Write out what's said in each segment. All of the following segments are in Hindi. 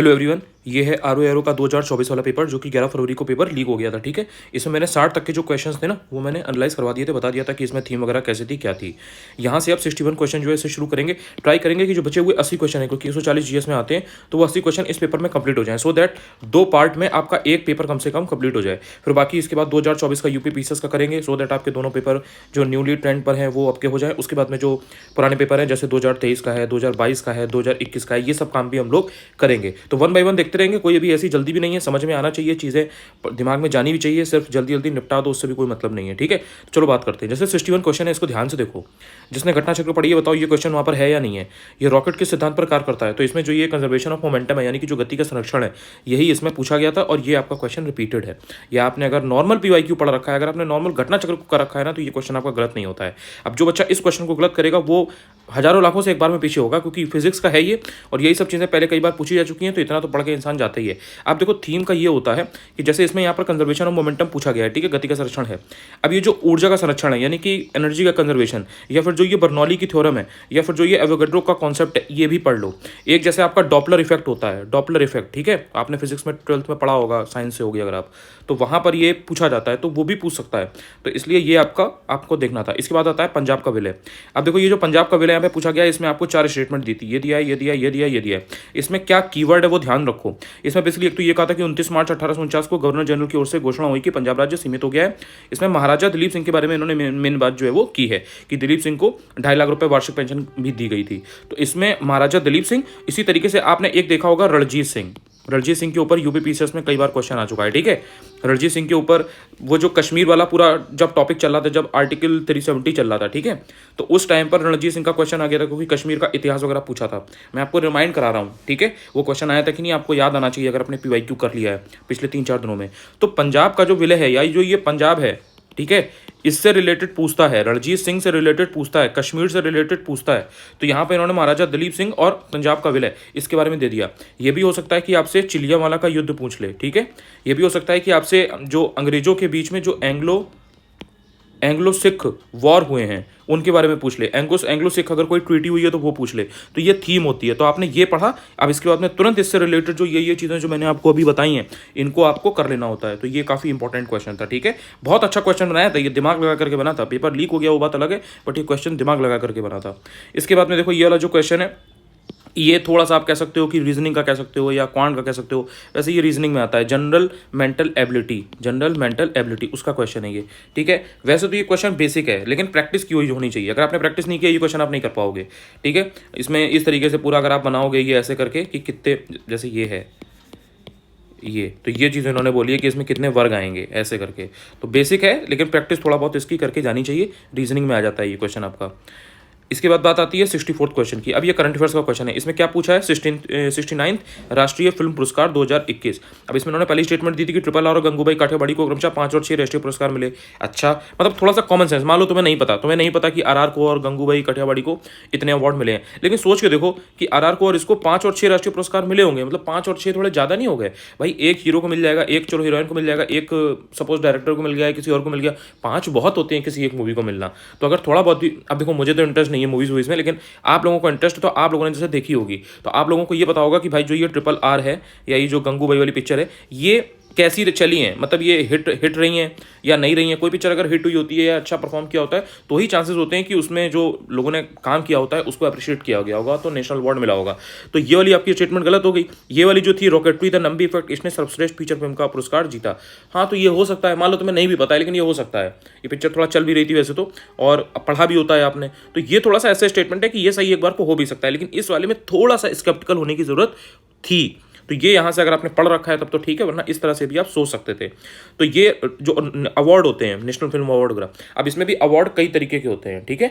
हेलो एवरीवन, ये है आर ओ एरो का 2024 वाला पेपर जो कि 11 फरवरी को पेपर लीक हो गया था। ठीक है, इसमें मैंने 60 तक के जो क्वेश्चंस थे ना वो मैंने एनालाइज करवा दिए थे, बता दिया था कि इसमें थीम वगैरह कैसे थी, क्या थी। यहाँ से अब 61 क्वेश्चन जो है इसे शुरू करेंगे। ट्राई करेंगे कि जो बचे हुए 80 क्वेश्चन है, क्योंकि 140 जीएस में आते हैं, तो वो 80 क्वेश्चन इस पेपर में कंप्लीट हो जाए, सो दैट 2 पार्ट में आपका एक पेपर कम से कम कंप्लीट हो जाए। फिर बाकी इसके बाद 2024 का यूपी पीसीएस का करेंगे, सो दैट आपके दोनों पेपर जो न्यूली ट्रेंड पर हैं वो आपके हो जाए। उसके बाद में जो पुराने पेपर हैं जैसे 2023 का है, 2022 का है, 2021 का है, ये सब काम भी हम लोग करेंगे। तो 1 बाय 1 देखते रहेंगे, कोई अभी ऐसी जल्दी भी नहीं है, समझ में आना चाहिए, चीज़ें दिमाग में जानी भी चाहिए, सिर्फ जल्दी जल्दी निपटा दो उससे भी कोई मतलब नहीं है। ठीक है, तो चलो बात करते हैं। जैसे 61 क्वेश्चन है, इसको ध्यान से देखो। जिसने घटना चक्र पढ़ी है बताओ ये क्वेश्चन वहाँ पर है या नहीं है। ये रॉकेट किस सिद्धांत पर कार्य करता है, तो इसमें जो ये कंजर्वेशन ऑफ मोमेंटम है, यानी कि जो गति का संरक्षण है, यही इसमें पूछा गया था और ये आपका क्वेश्चन रिपीटेड है। या आपने अगर नॉर्मल पीवाईक्यू पढ़ रखा है, अगर आपने नॉर्मल घटना चक्र को कर रखा है ना, तो ये क्वेश्चन आपका गलत नहीं होता है। अब जो बच्चा इस क्वेश्चन को गलत करेगा वो हजारों लाखों से एक बार में पीछे होगा, क्योंकि फिजिक्स का है ये, और यही सब चीज़ें पहले कई बार पूछी जा चुकी हैं, तो इतना तो पढ़ के इंसान जाता ही है। आप देखो थीम का ये होता है कि जैसे इसमें यहाँ पर कंजर्वेशन ऑफ मोमेंटम पूछा गया है, ठीक है, गति का संरक्षण है। अब ये जो ऊर्जा का संरक्षण है, यानी कि एनर्जी का कंजर्वेशन, या फिर जो ये बर्नौली की थ्योरम है, या फिर जो ये एवोगैड्रो का कॉन्सेप्ट है, ये भी पढ़ लो। एक जैसे आपका डॉपलर इफेक्ट होता है, डॉपलर इफेक्ट, ठीक है, आपने फिजिक्स में 12th में पढ़ा होगा, साइंस से होगी अगर आप, तो वहाँ पर ये पूछा जाता है, तो वो भी पूछ सकता है। तो इसलिए ये आपको देखना था। इसके बाद आता है पंजाब का विलय। अब देखो ये जो पंजाब का विलय यहाँ पे पूछा गया है, इसमें आपको 4 स्टेटमेंट दी थी, ये दिया है, ये दिया है, ये दिया है, ये दिया है। इसमें क्या कीवर्ड है वो ध्यान रखो। इसमें बेसिकली एक तो ये कहा था कि 29 मार्च 1849 को गवर्नर जनरल की ओर से घोषणा हुई कि पंजाब राज्य सीमित हो गया है। इसमें महाराजा दिलीप सिंह के बारे में इन्होंने मेन बात जो है वो की है कि दिलीप सिंह को 2.5 लाख रुपए वार्षिक पेंशन भी दी गई थी। तो इसमें महाराजा दिलीप सिंह, इसी तरीके से आपने एक देखा होगा रणजीत सिंह। रणजीत सिंह के ऊपर यूपी पीसीएस में कई बार क्वेश्चन आ चुका है। ठीक है, रणजीत सिंह के ऊपर वो जो कश्मीर वाला पूरा जब टॉपिक चल रहा था, जब आर्टिकल 370 चल रहा था, ठीक है, तो उस टाइम पर रणजीत सिंह का क्वेश्चन आ गया था, क्योंकि कश्मीर का इतिहास वगैरह पूछा था। मैं आपको रिमाइंड करा रहा हूँ, ठीक है, वो क्वेश्चन आया था कि नहीं, आपको याद आना चाहिए अगर आपने पीवाईक्यू कर लिया है पिछले 3-4 दिनों में। तो पंजाब का जो विलय है, या जो ये पंजाब है, ठीक है, इससे रिलेटेड पूछता है, रणजीत सिंह से रिलेटेड पूछता है, कश्मीर से रिलेटेड पूछता है। तो यहाँ पे इन्होंने महाराजा दिलीप सिंह और पंजाब का विलय इसके बारे में दे दिया। ये भी हो सकता है कि आपसे चिलियावाला का युद्ध पूछ ले, ठीक है। ये भी हो सकता है कि आपसे जो अंग्रेजों के बीच में जो एंग्लो सिख वॉर हुए हैं उनके बारे में पूछ ले। एंग्लो सिख अगर कोई ट्रीटी हुई है तो वो पूछ ले। तो ये थीम होती है। तो आपने ये पढ़ा, अब इसके बाद में तुरंत इससे रिलेटेड जो ये चीज़ें जो मैंने आपको अभी बताई हैं, इनको आपको कर लेना होता है। तो ये काफ़ी इंपॉर्टेंट क्वेश्चन था। ठीक है, बहुत अच्छा क्वेश्चन बनाया था, ये दिमाग लगा करके बना था। पेपर लीक हो गया वो बात अलग है, बट ये क्वेश्चन दिमाग लगा करके बना था। इसके बाद में देखो ये वाला जो क्वेश्चन है, ये थोड़ा सा आप कह सकते हो कि रीजनिंग का कह सकते हो या क्वांट का कह सकते हो। वैसे ये रीजनिंग में आता है, जनरल मेंटल एबिलिटी उसका क्वेश्चन है ये। ठीक है, वैसे तो ये क्वेश्चन बेसिक है, लेकिन प्रैक्टिस की हुई होनी चाहिए। अगर आपने प्रैक्टिस नहीं किया ये क्वेश्चन आप नहीं कर पाओगे। ठीक है, इसमें इस तरीके से पूरा अगर आप बनाओगे ये ऐसे करके कि कितने, जैसे ये है ये, तो ये चीज़ इन्होंने बोली है कि इसमें कितने वर्ग आएंगे ऐसे करके। तो बेसिक है, लेकिन प्रैक्टिस थोड़ा बहुत इसकी करके जानी चाहिए। रीजनिंग में आ जाता है ये क्वेश्चन आपका। इसके बाद बात आती है 64th क्वेश्चन की। अब ये करंट अफेयर्स का क्वेश्चन है। इसमें क्या पूछा है, 69th राष्ट्रीय फिल्म पुरस्कार 2021। अब इसमें उन्होंने पहली स्टेटमेंट दी थी कि RRR और गंगूबाई काठियावाड़ी को क्रमशः 5 और 6 राष्ट्रीय पुरस्कार मिले। अच्छा, मतलब थोड़ा सा कॉमन सेंस। मान लो तुम्हें नहीं पता कि RR को और गंगूबाई काठियावाड़ी को इतने अवार्ड मिले हैं, लेकिन सोच के देखो कि RR को और इसको 5 और 6 राष्ट्रीय पुरस्कार मिले होंगे, मतलब 5 और 6 थोड़े ज़्यादा नहीं हो गए भाई। एक हीरो को मिल जाएगा, एक चलो हीरोइन को मिल जाएगा, एक सपोज डायरेक्टर को मिल गया, किसी और को मिल गया। 5 बहुत होते हैं किसी एक मूवी को मिलना। तो अगर थोड़ा बहुत भी, अब देखो मुझे तो इंटरेस्ट नहीं है मूवीज में, लेकिन आप लोगों को इंटरेस्ट तो आप लोगों ने जैसे देखी होगी, तो आप लोगों को ये पता होगा कि भाई जो ये RRR है या ये जो गंगूबाई वाली पिक्चर है, ये कैसी चली हैं, मतलब ये हिट रही हैं या नहीं रही हैं। कोई पिक्चर अगर हिट हुई होती है या अच्छा परफॉर्म किया होता है, तो ही चांसेस होते हैं कि उसमें जो लोगों ने काम किया होता है उसको अप्रिशिएट किया गया होगा, तो नेशनल अवार्ड मिला होगा। तो ये वाली आपकी स्टेटमेंट गलत हो गई। ये वाली जो थी रॉकेटरी द नंबी इफेक्ट, इसने सर्वश्रेष्ठ फीचर फिल्म का पुरस्कार जीता। हाँ, तो ये हो सकता है, मान लो तुम्हें नहीं भी पता है, लेकिन ये हो सकता है। ये पिक्चर थोड़ा चल भी रही थी वैसे तो, और पढ़ा भी होता है आपने, तो ये थोड़ा सा ऐसा स्टेटमेंट है कि ये सही एक बार को हो भी सकता है, लेकिन इस वाले में थोड़ा सा स्केप्टिकल होने की जरूरत थी। तो ये यहाँ से अगर आपने पढ़ रखा है तब तो ठीक है, वरना इस तरह से भी आप सोच सकते थे। तो ये जो अवार्ड होते हैं, नेशनल फिल्म अवार्ड वगैरह, अब इसमें भी अवार्ड कई तरीके के होते हैं। ठीक है,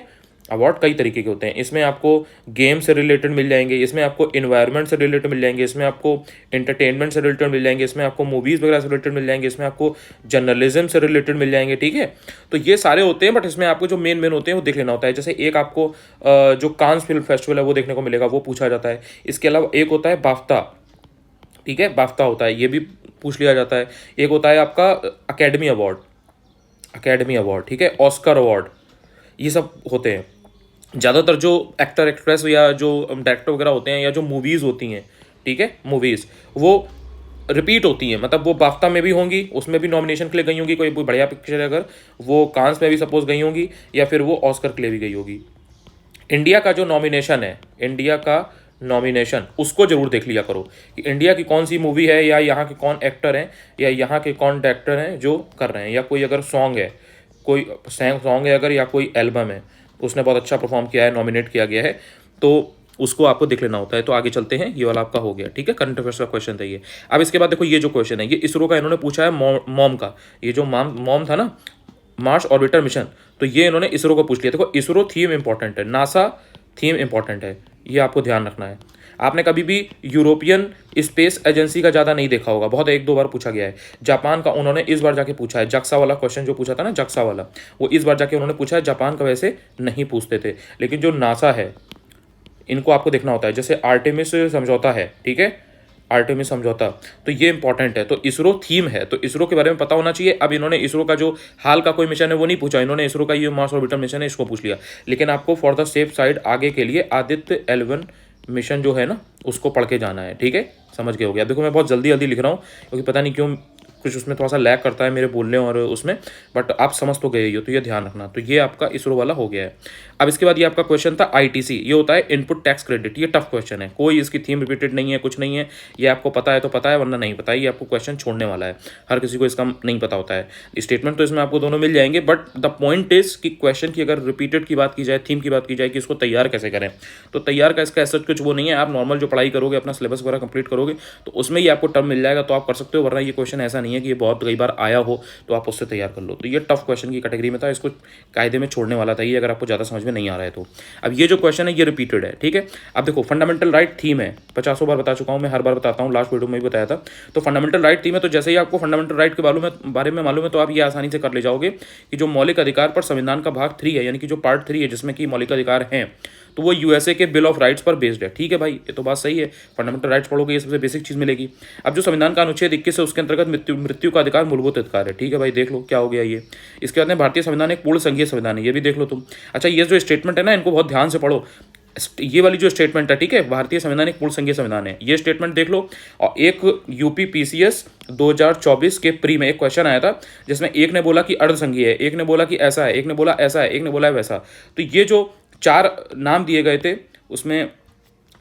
अवार्ड कई तरीके के होते हैं। इसमें आपको गेम से रिलेटेड मिल जाएंगे, इसमें आपको इन्वायरमेंट से रिलेटेड मिल जाएंगे, इसमें आपको एंटरटेनमेंट से रिलेटेड मिल जाएंगे, इसमें आपको मूवीज़ वगैरह से रिलेटेड मिल जाएंगे, इसमें आपको जर्नलिज्म से रिलेटेड मिल जाएंगे। ठीक है, तो ये सारे होते हैं, बट इसमें आपको जो मेन होते हैं वो देख लेना होता है। जैसे एक आपको जो कांस फिल्म फेस्टिवल है वो देखने को मिलेगा, वो पूछा जाता है। इसके अलावा एक होता है बाफ्ता, ठीक है, बाफ्ता होता है, ये भी पूछ लिया जाता है। एक होता है आपका अकेडमी अवार्ड, ठीक है, ऑस्कर अवार्ड, ये सब होते हैं। ज़्यादातर जो एक्टर एक्ट्रेस या जो डायरेक्टर वगैरह होते हैं या जो मूवीज़ होती हैं, ठीक है, मूवीज़ वो रिपीट होती हैं, मतलब वो बाफ्टा में भी होंगी, उसमें भी नॉमिनेशन के लिए गई होंगी, कोई बढ़िया पिक्चर है अगर, वो कांस में भी सपोज गई होंगी, या फिर वो ऑस्कर के लिए भी गई होगी। इंडिया का जो नॉमिनेशन है, इंडिया का नॉमिनेशन उसको जरूर देख लिया करो कि इंडिया की कौन सी मूवी है, या यहाँ के कौन एक्टर हैं, या यहाँ के कौन डायरेक्टर हैं जो कर रहे हैं, या कोई अगर सॉन्ग है, कोई सॉन्ग है अगर, या कोई एल्बम है उसने बहुत अच्छा परफॉर्म किया है, नॉमिनेट किया गया है, तो उसको आपको देख लेना होता है। तो आगे चलते हैं, ये वाला आपका हो गया, ठीक है, करंट अफेयर्स का क्वेश्चन था ये। अब इसके बाद देखो ये जो क्वेश्चन है, ये इसरो का इन्होंने पूछा है, मॉम का, ये जो मॉम था ना, मार्स ऑर्बिटर मिशन, तो ये इन्होंने इसरो को पूछ लिया। देखो इसरो थीम इंपॉर्टेंट है, नासा थीम इंपॉर्टेंट है, ये आपको ध्यान रखना है। आपने कभी भी यूरोपियन स्पेस एजेंसी का ज़्यादा नहीं देखा होगा, बहुत एक दो बार पूछा गया है। जापान का उन्होंने इस बार जाके पूछा है, जक्सा वाला क्वेश्चन जो पूछा था ना, जक्सा वाला, वो इस बार जाके उन्होंने पूछा है। जापान का वैसे नहीं पूछते थे, लेकिन जो नासा है इनको आपको देखना होता है। जैसे आर्टेमिस समझौता है, ठीक है, आर्टेमिस समझौता, तो ये इंपॉर्टेंट है। तो इसरो थीम है, तो इसरो के बारे में पता होना चाहिए। अब इन्होंने इसरो का जो हाल का कोई मिशन है वो नहीं पूछा, इन्होंने इसरो का ये मार्स ऑर्बिटर मिशन है इसको पूछ लिया। लेकिन आपको फॉर द सेफ साइड आगे के लिए आदित्य L1 मिशन जो है ना उसको पढ़ के जाना है, ठीक है, समझ गए हो गया। देखो मैं बहुत जल्दी जल्दी लिख रहा हूँ क्योंकि पता नहीं क्यों कुछ उसमें थोड़ा सा लैग करता है मेरे बोलने और उसमें, बट आप समझ तो गए ही हो, तो ये ध्यान रखना। तो ये आपका इसरो वाला हो गया है। अब इसके बाद ये आपका क्वेश्चन था ITC, ये होता है इनपुट टैक्स क्रेडिट। ये टफ क्वेश्चन है, कोई इसकी थीम रिपीटेड नहीं है, कुछ नहीं है, ये आपको पता है तो पता है, वरना नहीं पता है। ये आपको क्वेश्चन छोड़ने वाला है, हर किसी को इसका नहीं पता होता है। स्टेटमेंट तो इसमें आपको दोनों मिल जाएंगे, बट द पॉइंट इज कि क्वेश्चन की अगर रिपीटेड की बात की जाए, थीम की बात की जाए कि इसको तैयार कैसे करें, तो तैयार का इसका ऐसा कुछ वो नहीं है। आप नॉर्मल जो पढ़ाई करोगे, अपना सिलेबस वगैरह कंप्लीट करोगे, तो उसमें ही आपको टर्म मिल जाएगा, तो आप कर सकते हो। वरना ये क्वेश्चन ऐसा नहीं है कि ये बहुत कई बार आया हो तो आप उससे तैयार कर लो। तो ये टफ क्वेश्चन की कैटेगरी में था, इसको कायदे में छोड़ने वाला था ये, अगर आपको ज़्यादा समझ में नहीं आ रहा है तो। अब ये जो क्वेश्चन है ये रिपीटेड है, ठीक है। अब देखो फंडामेंटल राइट थीम है, 50 बार बता चुका हूँ मैं, हर बार बताता हूँ, लास्ट वीडियो में भी बताया था। तो फंडामेंटल राइट थीम है, तो जैसे ही आपको फंडामेंटल राइट के बारे में मालूम है तो आप ये आसानी से कर ले जाओगे कि जो मौलिक अधिकार पर संविधान का भाग 3 है, यानी कि जो पार्ट 3 है जिसमें कि मौलिक अधिकार हैं, तो वो USA के बिल ऑफ राइट्स पर बेस्ड है, ठीक है भाई, ये तो बात सही है। फंडामेंटल राइट्स पढ़ोगे ये सबसे बेसिक चीज़ मिलेगी। अब जो संविधान का अनुच्छेद 21 है उसके अंतर्गत मृत्यु का अधिकार मूलभूत अधिकार है, ठीक है भाई, देख लो क्या हो गया ये। इसके बाद में भारतीय संविधान एक पूर्ण संघीय संविधान है, ये भी देख लो तुम। अच्छा, ये जो स्टेटमेंट है ना, इनको बहुत ध्यान से पढ़ो। ये वाली जो स्टेटमेंट है, ठीक है, भारतीय संविधान एक पूर्ण संघीय संविधान है, ये स्टेटमेंट देख लो। और एक UP PCS 2024 के प्री में एक क्वेश्चन आया था जिसमें एक ने बोला कि अर्ध संघीय है, एक ने बोला कि ऐसा है, एक ने बोला ऐसा है, एक ने बोला है वैसा। तो ये जो 4 नाम दिए गए थे उसमें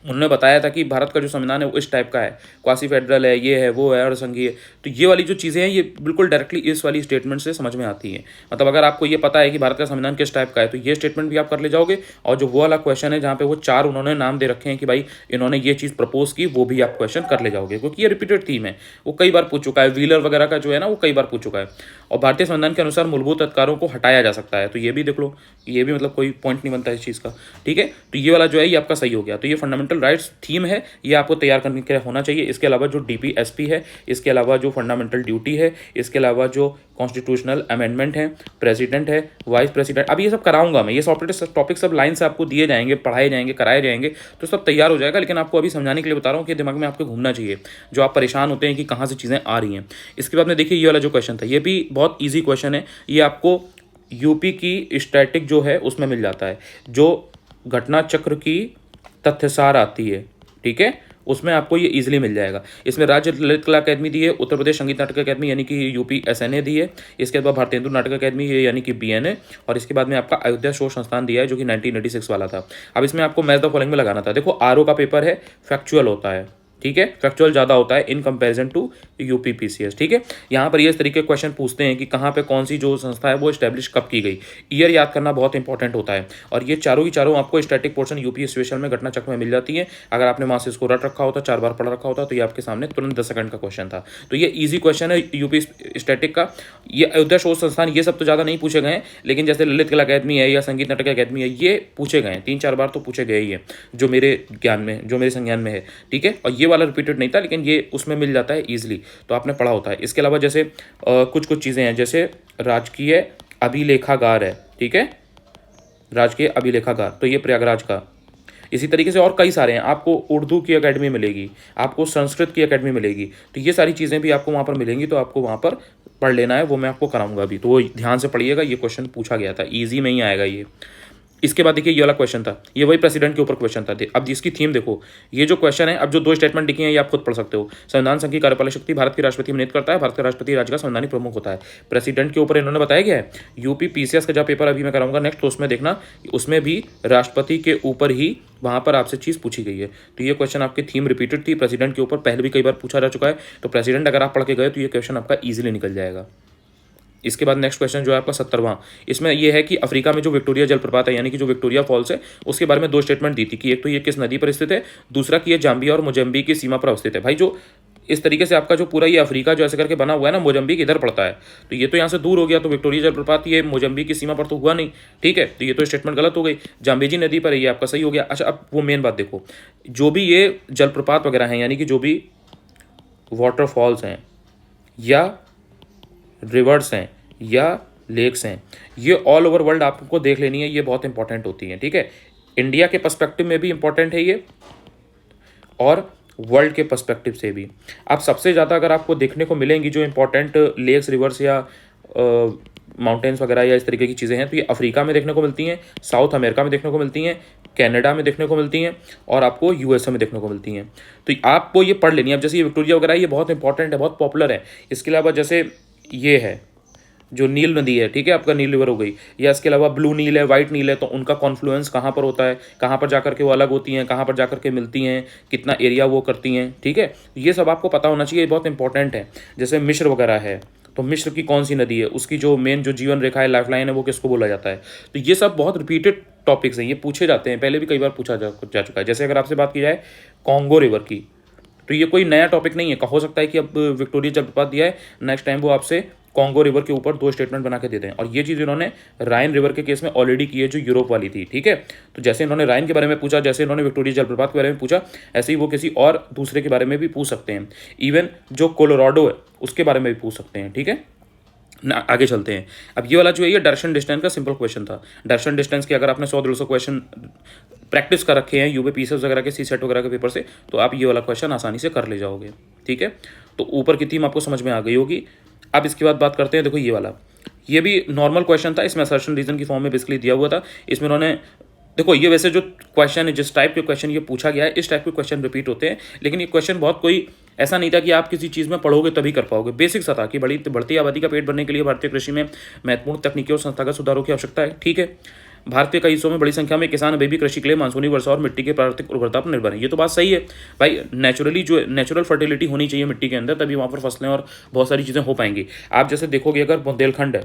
उन्होंने बताया था कि भारत का जो संविधान है वो इस टाइप का है, क्वासी फेडरल है, ये है, वो है, अर्ध संघीय। तो ये वाली जो चीज़ें हैं ये बिल्कुल डायरेक्टली इस वाली स्टेटमेंट से समझ में आती हैं। मतलब अगर आपको ये पता है कि भारत का संविधान किस टाइप का है, तो ये स्टेटमेंट भी आप कर ले जाओगे। और जो वो वाला क्वेश्चन है जहाँ पे वो 4 उन्होंने नाम दे रखे हैं कि भाई इन्होंने ये चीज़ प्रपोज की, वो भी आप क्वेश्चन कर ले जाओगे, क्योंकि ये रिपीटेड थीम है, वो कई बार पूछ चुका है। व्हीलर वगैरह का जो है ना वो कई बार पूछ चुका है। और भारतीय संविधान के अनुसार मूलभूत अधिकारों को हटाया जा सकता है, तो ये भी देख लो, ये भी मतलब कोई पॉइंट नहीं बनता इस चीज़ का, ठीक है। तो ये वाला जो है ये आपका सही हो गया। तो ये फंडामेंटल राइट्स थीम है, ये आपको तैयार करने के लिए होना चाहिए। इसके अलावा जो DPSP है, इसके अलावा जो फंडामेंटल ड्यूटी है, इसके अलावा जो कॉन्स्टिट्यूशनल अमेंडमेंट है, प्रेसिडेंट है, वाइस प्रेसिडेंट, अब ये सब कराऊंगा मैं, ये टॉपिक सब लाइन से आपको दिए जाएंगे, पढ़ाए जाएंगे, कराए जाएंगे, तो सब तैयार हो जाएगा। लेकिन आपको अभी समझाने के लिए बता रहा हूँ कि दिमाग में आपके घूमना चाहिए, जो आप परेशान होते हैं कि कहाँ से चीज़ें आ रही हैं। इसके बाद में देखिए ये वाला जो क्वेश्चन था ये भी बहुत ईजी क्वेश्चन है, ये आपको UP की स्टैटिक जो है उसमें मिल जाता है, जो घटना चक्र की तथ्यसार आती है, ठीक है, उसमें आपको ये इजीली मिल जाएगा। इसमें राज्य ललित कला अकादमी दी है, उत्तर प्रदेश संगीत नाटक अकादमी यानी कि UP SNA दी है, इसके बाद भारतेंदु नाटक अकादमी है यानी कि BNA, और इसके बाद में आपका अयोध्या शोध संस्थान दिया है जो कि 1986 वाला था। अब इसमें आपको मैच द फॉलोइंग में लगाना था। देखो RO का पेपर है, फैक्चुअल होता है, ठीक है, फैक्चुअल ज़्यादा होता है in comparison to UP PCS, ठीक है। यहाँ पर ये इस तरीके के क्वेश्चन पूछते हैं कि कहाँ पे कौन सी जो संस्था है वो इस्टेब्लिश कब की गई, ईयर याद करना बहुत इंपॉर्टेंट होता है। और ये चारों ही चारों आपको स्टैटिक पोर्शन UP स्पेशल में घटना चक्र में मिल जाती है। अगर आपने वहाँ से इसको रट रखा होता, 4 बार पढ़ रखा होता, तो ये आपके सामने तुरंत 10 सेकंड का क्वेश्चन था। तो ये ईजी क्वेश्चन है UP स्टैटिक का। ये अयोध्या शोध संस्थान ये सब तो ज़्यादा नहीं पूछे गए हैं, लेकिन जैसे ललित कला अकादमी है या संगीत नाटक अकादमी है ये पूछे गए हैं, 3-4 बार तो पूछे गए ही है, जो मेरे ज्ञान में, जो मेरे संज्ञान में है, ठीक है। और ये वाला रिपीटेड नहीं था, लेकिन ये उसमें मिल जाता है ईजिली, तो आपने पढ़ा होता है। इसके अलावा जैसे कुछ चीज़ें हैं, जैसे राजकीय अभिलेखागार है, ठीक है, राजकीय अभिलेखागार, तो ये प्रयागराज का। इसी तरीके से और कई सारे हैं, आपको उर्दू की एकेडमी मिलेगी, आपको संस्कृत की एकेडमी मिलेगी, तो ये सारी चीज़ें भी आपको वहाँ पर मिलेंगी, तो आपको वहाँ पर पढ़ लेना है, वो मैं आपको कराऊंगा अभी, तो वो ध्यान से पढ़िएगा। ये क्वेश्चन पूछा गया था, ईजी में ही आएगा ये। इसके बाद देखिए ये वाला क्वेश्चन था, ये वही प्रेसिडेंट के ऊपर क्वेश्चन था। अब इसकी थीम देखो, ये जो क्वेश्चन है, अब जो दो स्टेटमेंट लिखी हैं ये आप खुद पढ़ सकते हो। संविधान संघ की कार्यपालक शक्ति भारत के राष्ट्रपति में नियुक्त करता है, भारत के राष्ट्रपति राज्य का संवैधानिक प्रमुख होता है। प्रेसिडेंट के ऊपर इन्होंने बताया गया है। यूपी पीसीएस का जब पेपर अभी मैं कराऊंगा नेक्स्ट, तो उसमें देखना, उसमें भी राष्ट्रपति के ऊपर ही वहां पर आपसे चीज पूछी गई है। तो ये क्वेश्चन आपकी थीम रिपीटेड थी, प्रेसिडेंट के ऊपर पहले भी कई बार पूछा जा चुका है। तो प्रेसिडेंट अगर आप पढ़ के गए तो ये क्वेश्चन आपका ईजिली निकल जाएगा। इसके बाद नेक्स्ट क्वेश्चन जो है आपका 70वां, इसमें यह है कि अफ्रीका में जो विक्टोरिया जलप्रपात है, यानी कि जो विक्टोरिया फॉल्स है, उसके बारे में दो स्टेटमेंट दी थी कि एक तो ये किस नदी पर स्थित है, दूसरा कि ये जाम्बिया और मोजम्बिक की सीमा पर अवस्थित है। भाई जो इस तरीके से आपका जो पूरा ये अफ्रीका जो ऐसे करके बना हुआ है ना, मोजम्बिक इधर पड़ता है, तो ये तो यहाँ से दूर हो गया, तो विक्टोरिया जलप्रपात ये मोजम्बिक की सीमा पर तो हुआ नहीं, ठीक है, तो ये तो स्टेटमेंट गलत हो गई। जाम्बेजी नदी पर है, ये आपका सही हो गया। अच्छा, अब वो मेन बात देखो, जो भी ये जलप्रपात वगैरह हैं, यानी कि जो भी वाटरफॉल्स हैं या रिवर्स हैं या लेक्स हैं, ये ऑल ओवर वर्ल्ड आपको देख लेनी है, ये बहुत इंपॉर्टेंट होती हैं, ठीक है। इंडिया के पर्सपेक्टिव में भी इंपॉर्टेंट है ये, और वर्ल्ड के पर्सपेक्टिव से भी। आप सबसे ज़्यादा अगर आपको देखने को मिलेंगी जो इंपॉर्टेंट लेक्स, रिवर्स या माउंटेन्स वगैरह या इस तरीके की चीज़ें हैं, तो ये अफ्रीका में देखने को मिलती हैं, साउथ अमेरिका में देखने को मिलती हैं, कनाडा में देखने को मिलती हैं, और आपको यूएसए में देखने को मिलती हैं। तो आपको ये पढ़ लेनी है। अब जैसे ये विक्टोरिया वगैरह ये बहुत इंपॉर्टेंट है, बहुत पॉपुलर है। इसके अलावा जैसे ये है जो नील नदी है, ठीक है, आपका नील रिवर हो गई, या इसके अलावा ब्लू नील है, वाइट नील है, तो उनका कॉन्फ्लुएंस कहाँ पर होता है, कहाँ पर जाकर के वो अलग होती हैं, कहाँ पर जाकर के मिलती हैं, कितना एरिया वो करती हैं, ठीक है, ये सब आपको पता होना चाहिए, बहुत इंपॉर्टेंट है। जैसे मिस्र वगैरह है, तो मिस्र की कौन सी नदी है, उसकी जो मेन जो जीवन रेखा है, लाइफ लाइन है, वो किसको बोला जाता है। तो ये सब बहुत रिपीटेड टॉपिक्स हैं, ये पूछे जाते हैं, पहले भी कई बार पूछा जा चुका है। जैसे अगर आपसे बात की जाए कॉन्गो रिवर की, तो ये कोई नया टॉपिक नहीं है। हो सकता है कि अब विक्टोरिया जलप्रपात दिया है, नेक्स्ट टाइम वो आपसे कॉन्गो रिवर के ऊपर दो स्टेटमेंट बना के देते हैं। और ये चीज़ इन्होंने राइन रिवर के केस में ऑलरेडी की है, जो यूरोप वाली थी, ठीक है। तो जैसे इन्होंने राइन के बारे में पूछा, जैसे इन्होंने विक्टोरिया जलप्रपात के बारे में पूछा, ऐसे ही वो किसी और दूसरे के बारे में भी पूछ सकते हैं। इवन जो कोलोराडो है उसके बारे में भी पूछ सकते हैं, ठीक है ना। आगे चलते हैं। अब ये वाला जो है ये डायरेक्शन डिस्टेंस का सिंपल क्वेश्चन था। डायरेक्शन डिस्टेंस के अगर आपने 100-150 क्वेश्चन प्रैक्टिस कर रखे हैं यूपी पीसीएस वगैरह के, सी सेट वगैरह के पेपर से, तो आप ये वाला क्वेश्चन आसानी से कर ले जाओगे, ठीक है। तो ऊपर की थीम आपको समझ में आ गई होगी। अब इसके बाद बात करते हैं, देखो ये वाला, ये भी नॉर्मल क्वेश्चन था, इसमें असर्शन रीजन की फॉर्म में बेसिकली दिया हुआ था। इसमें उन्होंने, देखो ये वैसे जो क्वेश्चन है, जिस टाइप के क्वेश्चन ये पूछा गया है, इस टाइप के क्वेश्चन रिपीट होते हैं, लेकिन ये क्वेश्चन बहुत कोई ऐसा नहीं था कि आप किसी चीज़ में पढ़ोगे तभी कर पाओगे। बेसिक सा था कि बढ़ती आबादी का पेट भरने के लिए भारतीय कृषि में महत्वपूर्ण तकनीकी और संस्थागत सुधारों की आवश्यकता है, ठीक है। भारत के कई हिस्सों में बड़ी संख्या में किसान अभी भी कृषि के लिए मानसूनी वर्षा और मिट्टी के प्राकृतिक उर्वरता पर निर्भर है। ये तो बात सही है भाई, नेचुरली जो नेचुरल फर्टिलिटी होनी चाहिए मिट्टी के अंदर, तभी वहाँ पर फसलें और बहुत सारी चीज़ें हो पाएंगी। आप जैसे देखोगे अगर बुंदेलखंड है,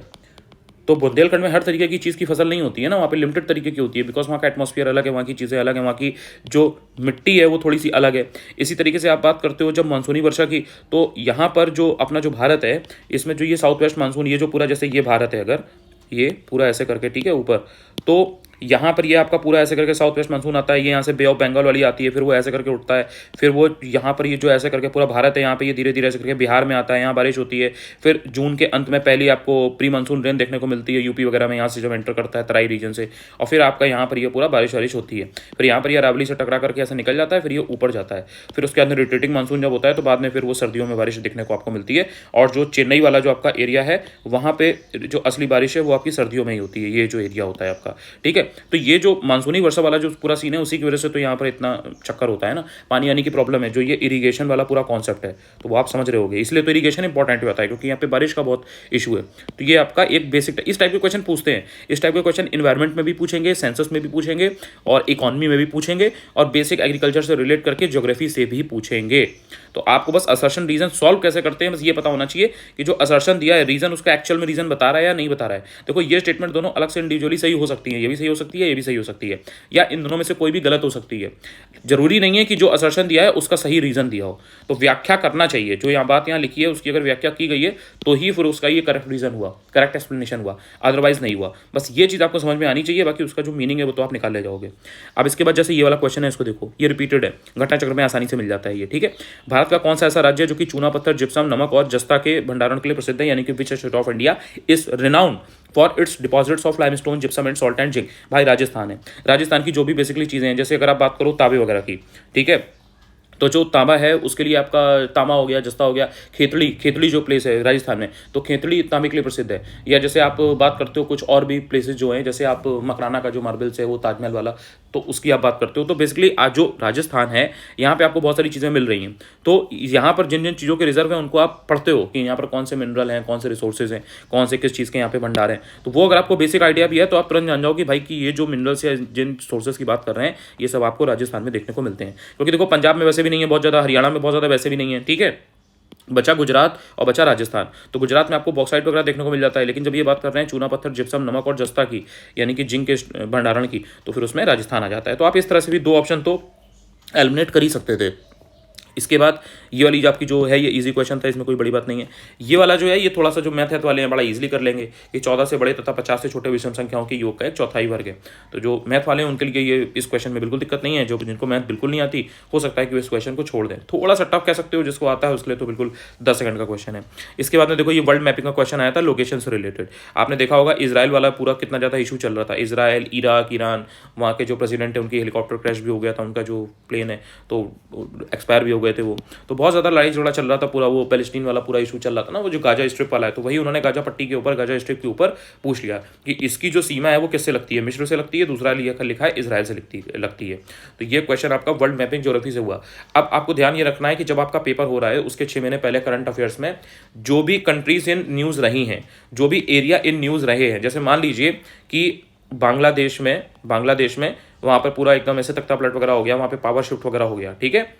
तो बुंदेलखंड में हर तरीके की चीज़ की फसल नहीं होती है ना, वहाँ पे लिमिटेड तरीके की होती है, बिकॉज वहाँ का एटमॉस्फेयर अलग है, वहाँ की चीज़ें अलग है, वहाँ की जो मिट्टी है वो थोड़ी सी अलग है। इसी तरीके से आप बात करते हो जब मानसूनी वर्षा की, तो यहाँ पर जो अपना जो भारत है, इसमें जो ये साउथ वेस्ट मानसून, ये जो पूरा जैसे ये भारत है, अगर ये पूरा ऐसे करके, ठीक है, ऊपर, तो यहाँ पर ये आपका पूरा ऐसे करके साउथ वेस्ट मानसून आता है, ये यहाँ से बे ऑफ बंगाल वाली आती है, फिर वो ऐसे करके उठता है, फिर वो यहाँ पर ये जो ऐसे करके पूरा भारत है, यहाँ पे ये धीरे धीरे ऐसे करके बिहार में आता है, यहाँ बारिश होती है, फिर जून के अंत में पहली आपको प्री मानसून रेन देखने को मिलती है यूपी वगैरह में, यहाँ से जब एंटर करता है तराई रीजन से, और फिर आपका यहाँ पर ये पूरा बारिश वारिश होती है, फिर यहाँ पर ये अरावली से टकरा करके ऐसे निकल जाता है, फिर ये ऊपर जाता है, फिर उसके अंदर रिट्रीटिंग मानसून जब होता है तो बाद में फिर वो सर्दियों में बारिश देखने को आपको मिलती है। और जो चेन्नई वाला जो आपका एरिया है, वहाँ पे जो असली बारिश है वो आपकी सर्दियों में ही होती है, ये जो एरिया होता है आपका, ठीक है। तो ये जो मानसूनी वर्षा वाला जो पूरा सीन है, उसी की वजह से तो यहाँ पर इतना चक्कर होता है ना, पानी आने की प्रॉब्लम है, जो ये इरिगेशन वाला पूरा कॉन्सेप्ट है, तो वो आप समझ रहे होगे, इसलिए तो इरिगेशन इंपॉर्टेंट होता है, क्योंकि यहाँ पे बारिश का बहुत इशू है। तो ये आपका एक बेसिक, इस टाइप के क्वेश्चन पूछते हैं। इस टाइप के क्वेश्चन इन्वायरमेंट में भी पूछेंगे, सेंसस में भी पूछेंगे, और इकोनॉमी में भी पूछेंगे, और बेसिक एग्रीकल्चर से रिलेट करके ज्योग्राफी से भी पूछेंगे। तो आपको बस असर्शन रीजन सॉल्व कैसे करते हैं बस ये पता होना चाहिए कि जो असर्शन दिया है रीजन, उसका एक्चुअल में रीजन बता रहा है या नहीं बता रहा है। देखो ये स्टेटमेंट दोनों अलग से इंडिविजुअली सही हो सकती है, ये भी सही हो सकती है, ये भी सही हो सकती है, या इन दोनों में से कोई भी गलत हो सकती है। जरूरी नहीं है कि जो असर्शन दिया है उसका सही रीजन दिया हो, तो व्याख्या करना चाहिए। जो यहाँ बात यहाँ लिखी है उसकी अगर व्याख्या की गई है तो ही फिर उसका ये करेक्ट रीजन हुआ, करेक्ट एक्सप्लेनेशन हुआ, अदरवाइज नहीं हुआ। बस ये चीज़ आपको समझ में आनी चाहिए, बाकी उसका जो मीनिंग है वो तो आप निकाल ले जाओगे। अब इसके बाद जैसे ये वाला क्वेश्चन है, इसको देखो, ये रिपीटेड है, घटना चक्र में आसानी से मिल जाता है ये, ठीक है। भारत का कौन सा ऐसा राज्य है जो कि चूना पत्थर, जिप्सम, नमक और जस्ता के भंडारण के लिए प्रसिद्ध है, यानी कि which state of India is renowned for its deposits of limestone, gypsum and salt and zinc. भाई राजस्थान है। राजस्थान की जो भी बेसिकली चीज़ें हैं, जैसे अगर आप बात करो तांबे वगैरह की, ठीक है, तो जो तांबा है उसके लिए आपका तामा हो गया, जस्ता हो गया। खेतड़ी, खेतड़ी जो प्लेस है राजस्थान में, तो खेतड़ी तांबे के लिए प्रसिद्ध है। या जैसे आप बात करते हो कुछ और भी प्लेसेस जो हैं, जैसे आप मकराना का जो मार्बल्स है वो ताजमहल वाला, तो उसकी आप बात करते हो। तो बेसिकली आज जो राजस्थान है यहाँ पे आपको बहुत सारी चीज़ें मिल रही हैं। तो यहाँ पर जिन जिन चीज़ों के रिजर्व हैं उनको आप पढ़ते हो कि यहाँ पर कौन से मिनरल हैं, कौन से रिसोर्सेज हैं, कौन से किस चीज़ के यहाँ पे भंडार हैं। तो वो अगर आपको बेसिक आइडिया भी है तो आप तुरंत जान जाओ कि भाई कि ये जो मिनरल्स या जिन सोर्सेज की बात कर रहे हैं ये सब आपको राजस्थान में देखने को मिलते हैं। क्योंकि देखो पंजाब में वैसे भी नहीं है बहुत ज़्यादा, हरियाणा में बहुत ज़्यादा वैसे भी नहीं है, ठीक है। बचा गुजरात और बचा राजस्थान। तो गुजरात में आपको बॉक्साइट वगैरह देखने को मिल जाता है, लेकिन जब ये बात कर रहे हैं चूना पत्थर, जिप्सम, नमक और जस्ता की, यानी कि जिंक के भंडारण की, तो फिर उसमें राजस्थान आ जाता है। तो आप इस तरह से भी दो ऑप्शन तो एलिमिनेट कर ही सकते थे। इसके बाद ये वाली जो आपकी जो है ये इजी क्वेश्चन था, इसमें कोई बड़ी बात नहीं है। ये वाला जो है ये थोड़ा सा जो मैथ वाले हैं बड़ा इजीली कर लेंगे कि 14 से बड़े तथा 50 से छोटे विषम संख्याओं के योग का एक चौथाई वर्ग है। तो जो मैथ वाले हैं उनके लिए ये इस क्वेश्चन में बिल्कुल दिक्कत नहीं है। जो जिनको मैथ बिल्कुल नहीं आती हो सकता है कि वो इस क्वेश्चन को छोड़ दें, थोड़ा सा टफ कह सकते हो, जिसको आता है उसके लिए तो बिल्कुल 10 सेकंड का क्वेश्चन है। इसके बाद में देखो ये वर्ल्ड मैपिंग का क्वेश्चन आया था लोकेशन से रिलेटेड। आपने देखा होगा इसराइल वाला पूरा कितना ज़्यादा इशू चल रहा था, इसराइल, इराक, ईरान, वहाँ के जो प्रेसिडेंट है उनकी हेलीकॉप्टर क्रैश भी हो गया था, उनका जो प्लेन है तो एक्सपायर भी हो गए थे वो। तो बहुत ज़्यादा लड़ाई झगड़ा चल रहा था, पूरा वो पैलेस्टीन वाला पूरा इशू चल रहा था ना, वो जो गाजा स्ट्रिप वाला है। तो वही उन्होंने गाजा पट्टी के ऊपर, गाजा स्ट्रिप के ऊपर पूछ लिया कि इसकी जो सीमा है वो किससे लगती है, मिस्र से लगती है, दूसरा लिखा है इसराइल से लगती है। तो ये क्वेश्चन आपका वर्ल्ड मैपिंग ज्योग्राफी से हुआ। अब आपको ध्यान ये रखना है कि जब आपका पेपर हो रहा है उसके 6 महीने पहले करंट अफेयर्स में जो भी कंट्रीज इन न्यूज़ रही हैं, जो भी एरिया इन न्यूज़ रहे हैं, जैसे मान लीजिए कि बांग्लादेश में वहाँ पर पूरा एकदम ऐसे तख्ता पलट वगैरह हो गया, वहाँ पे पावर शिफ्ट वगैरह हो गया, ठीक है।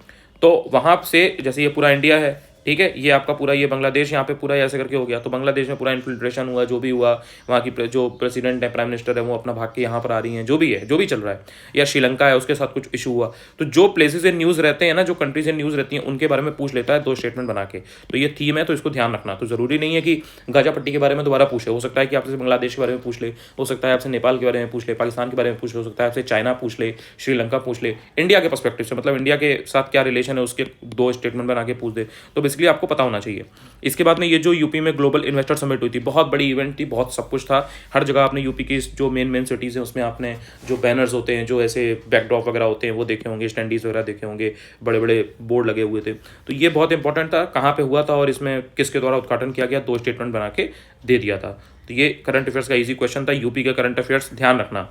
तो वहाँ से जैसे ये पूरा इंडिया है, ठीक है, ये आपका पूरा ये बांग्लादेश यहाँ पे पूरा ऐसे करके हो गया, तो बांग्लादेश में पूरा इन्फिल्ट्रेशन हुआ, जो भी हुआ, वहाँ की जो प्रेसिडेंट है, प्राइम मिनिस्टर है, वो अपना भाग के यहाँ पर आ रही हैं, जो भी है, जो भी चल रहा है, या श्रीलंका है उसके साथ कुछ इशू हुआ। तो जो प्लेसेस इन न्यूज़ रहते हैं ना, जो कंट्रीज इन न्यूज़ रहती हैं, उनके बारे में पूछ लेता है 2 स्टेटमेंट बना के। तो ये थीम है, तो इसको ध्यान रखना। तो जरूरी नहीं है कि गाजा पट्टी के बारे में दोबारा पूछे, हो सकता है कि आपसे बांग्लादेश के बारे में पूछ ले, हो सकता है आपसे नेपाल के बारे में पूछ ले, पाकिस्तान के बारे में पूछ ले, हो सकता है आपसे चाइना पूछ ले, श्रीलंका पूछ ले, इंडिया के पर्सपेक्टिव से, मतलब इंडिया के साथ क्या रिलेशन है उसके 2 स्टेटमेंट बना के पूछ दे। तो बेसिकली आपको पता होना चाहिए। इसके बाद में ये जो यूपी में ग्लोबल इन्वेस्टर समिट हुई थी, बहुत बड़ी इवेंट थी, बहुत सब कुछ था। हर जगह आपने यूपी की जो मेन सिटीज़ हैं उसमें आपने जो बैनर्स होते हैं, जो ऐसे बैकड्रॉप वगैरह होते हैं वो देखे होंगे, स्टैंडीज वगैरह देखे होंगे, बड़े बड़े बोर्ड लगे हुए थे। तो ये बहुत इंपॉर्टेंट था, कहाँ पे हुआ था और इसमें किसके द्वारा उद्घाटन किया गया, 2 स्टेटमेंट बना के दे दिया था। तो ये करंट अफेयर्स का ईजी क्वेश्चन था, यूपी का करंट अफेयर्स। ध्यान रखना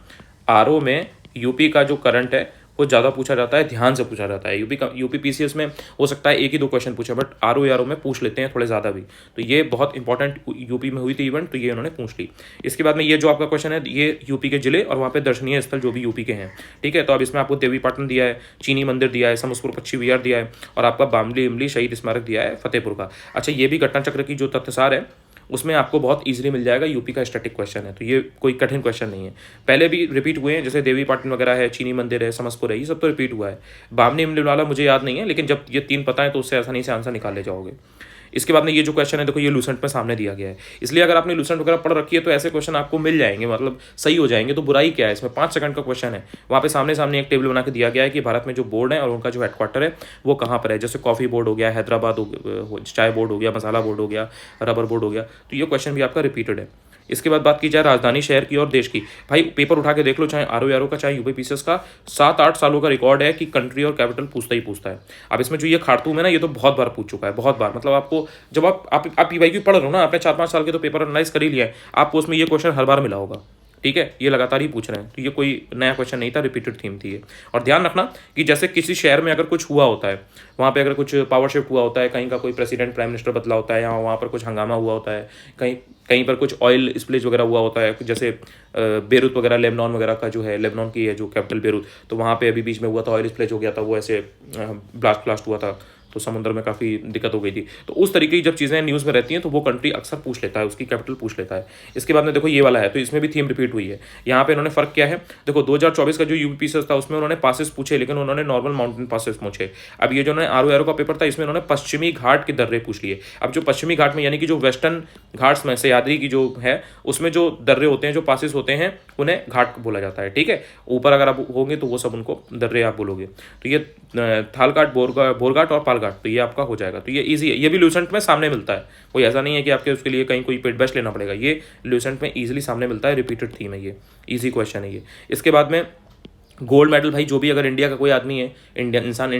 आरओ में यूपी का जो करंट है वो ज़्यादा पूछा जाता है, ध्यान से पूछा जाता है। यूपी पीसीएस में हो सकता है 1 ही 2 क्वेश्चन पूछे, बट आरओ में पूछ लेते हैं थोड़े ज़्यादा भी। तो ये बहुत इंपॉर्टेंट यूपी में हुई थी इवेंट, तो ये उन्होंने पूछ ली। इसके बाद में ये जो आपका क्वेश्चन है ये यूपी के जिले और वहाँ पे दर्शनीय स्थल जो भी यूपी के हैं, ठीक है। तो अब इसमें आपको देवी पाटन दिया है, चीनी मंदिर दिया है, समसपुर पक्षी विहार दिया है, और आपका बामली इमली शहीद स्मारक दिया है फतेहपुर का। अच्छा, ये भी घटना चक्र की जो तथ्यसार है उसमें आपको बहुत इजीली मिल जाएगा, यूपी का स्टैटिक क्वेश्चन है, तो ये कोई कठिन क्वेश्चन नहीं है। पहले भी रिपीट हुए हैं, जैसे देवी पाटन वगैरह है, चीनी मंदिर है, समसपुर है, ये सब तो रिपीट हुआ है। बामनी इमली वाला मुझे याद नहीं है, लेकिन जब ये 3 पता है तो उससे आसानी से आंसर निकाल ले जाओगे। इसके बाद में ये जो क्वेश्चन है देखो, ये लूसेंट में सामने दिया गया है, इसलिए अगर आपने लूसेंट वगैरह पढ़ रखी है तो ऐसे क्वेश्चन आपको मिल जाएंगे, मतलब सही हो जाएंगे। तो बुराई क्या है इसमें, 5 सेकंड का क्वेश्चन है, वहाँ पे सामने सामने एक टेबल बना के दिया गया है कि भारत में जो बोर्ड है और उनका जो हेडक्वार्टर है वो कहाँ पर है। जैसे कॉफ़ी बोर्ड हो गया, हैदराबाद चाय बोर्ड हो गया, मसाला बोर्ड हो गया, रबर बोर्ड हो गया। तो ये क्वेश्चन भी आपका रिपीटेड है। इसके बाद बात की जाए राजधानी शहर की और देश की, भाई पेपर उठा के देख लो, चाहे आरओ का चाहे यूपी पीसीएस का, 7-8 सालों का रिकॉर्ड है कि कंट्री और कैपिटल पूछता ही पूछता है। अब इसमें जो ये खारतूम है ना, ये तो बहुत बार पूछ चुका है, बहुत बार। मतलब आपको जब आप पीवाईक्यू पढ़ रहे हो ना, आपने 4-5 साल के तो पेपर एनालाइज कर ही लिया है, आपको उसमें ये क्वेश्चन हर बार मिला होगा, ठीक है। ये लगातार ही पूछ रहे हैं, तो ये कोई नया क्वेश्चन नहीं था, रिपीटेड थीम थी ये। और ध्यान रखना कि जैसे किसी शहर में अगर कुछ हुआ होता है, वहाँ पे अगर कुछ पावर शिफ्ट हुआ होता है, कहीं का कोई प्रेसिडेंट प्राइम मिनिस्टर बदला होता है, या वहाँ पर कुछ हंगामा हुआ होता है, कहीं कहीं पर कुछ ऑयल स्प्लेज वगैरह हुआ होता है, जैसे बेरूत वगैरह, लेबनान वगैरह का जो है, लेबनान की है जो कैपिटल बेरूत, तो वहाँ पे अभी बीच में हुआ था, ऑयल स्प्लेज हो गया था, वो ऐसे ब्लास्ट हुआ था, तो समुद्र में काफ़ी दिक्कत हो गई थी। तो उस तरीके की जब चीज़ें न्यूज़ में रहती हैं तो वो कंट्री अक्सर पूछ लेता है, उसकी कैपिटल पूछ लेता है। इसके बाद में देखो ये वाला है, तो इसमें भी थीम रिपीट हुई है। यहाँ पे इन्होंने फ़र्क किया है, देखो 2024 का जो यूपीपीसीएस था उसमें उन्होंने पासेस पूछे, लेकिन उन्होंने नॉर्मल माउंटेन पासेस पूछे। अब ये जो उन्होंने आरओ का पेपर था, इसमें उन्होंने पश्चिमी घाट के दर्रे पूछ लिए। अब जो पश्चिमी घाट में, यानी कि जो वेस्टर्न घाट्स में सह्याद्री की जो है उसमें जो दर्रे होते हैं, जो पासेस होते हैं, उन्हें घाट बोला जाता है, ठीक है। ऊपर अगर आप होंगे तो वो सब उनको दर्रे आप बोलोगे। तो ये थालघाट, बोरघाट और पालघाट, तो ये आपका हो जाएगा। तो ये इजी है, ये भी लूसेंट में सामने मिलता है, कोई ऐसा नहीं है कि आपके उसके लिए कहीं कोई पेड बैच लेना पड़ेगा, ये लूसेंट में इजीली सामने मिलता है, रिपीटेड थीम है, ये इजी क्वेश्चन है ये। इसके बाद में गोल्ड मेडल भाई जो भी अगर इंडिया का कोई आदमी है, इंडिया इंसान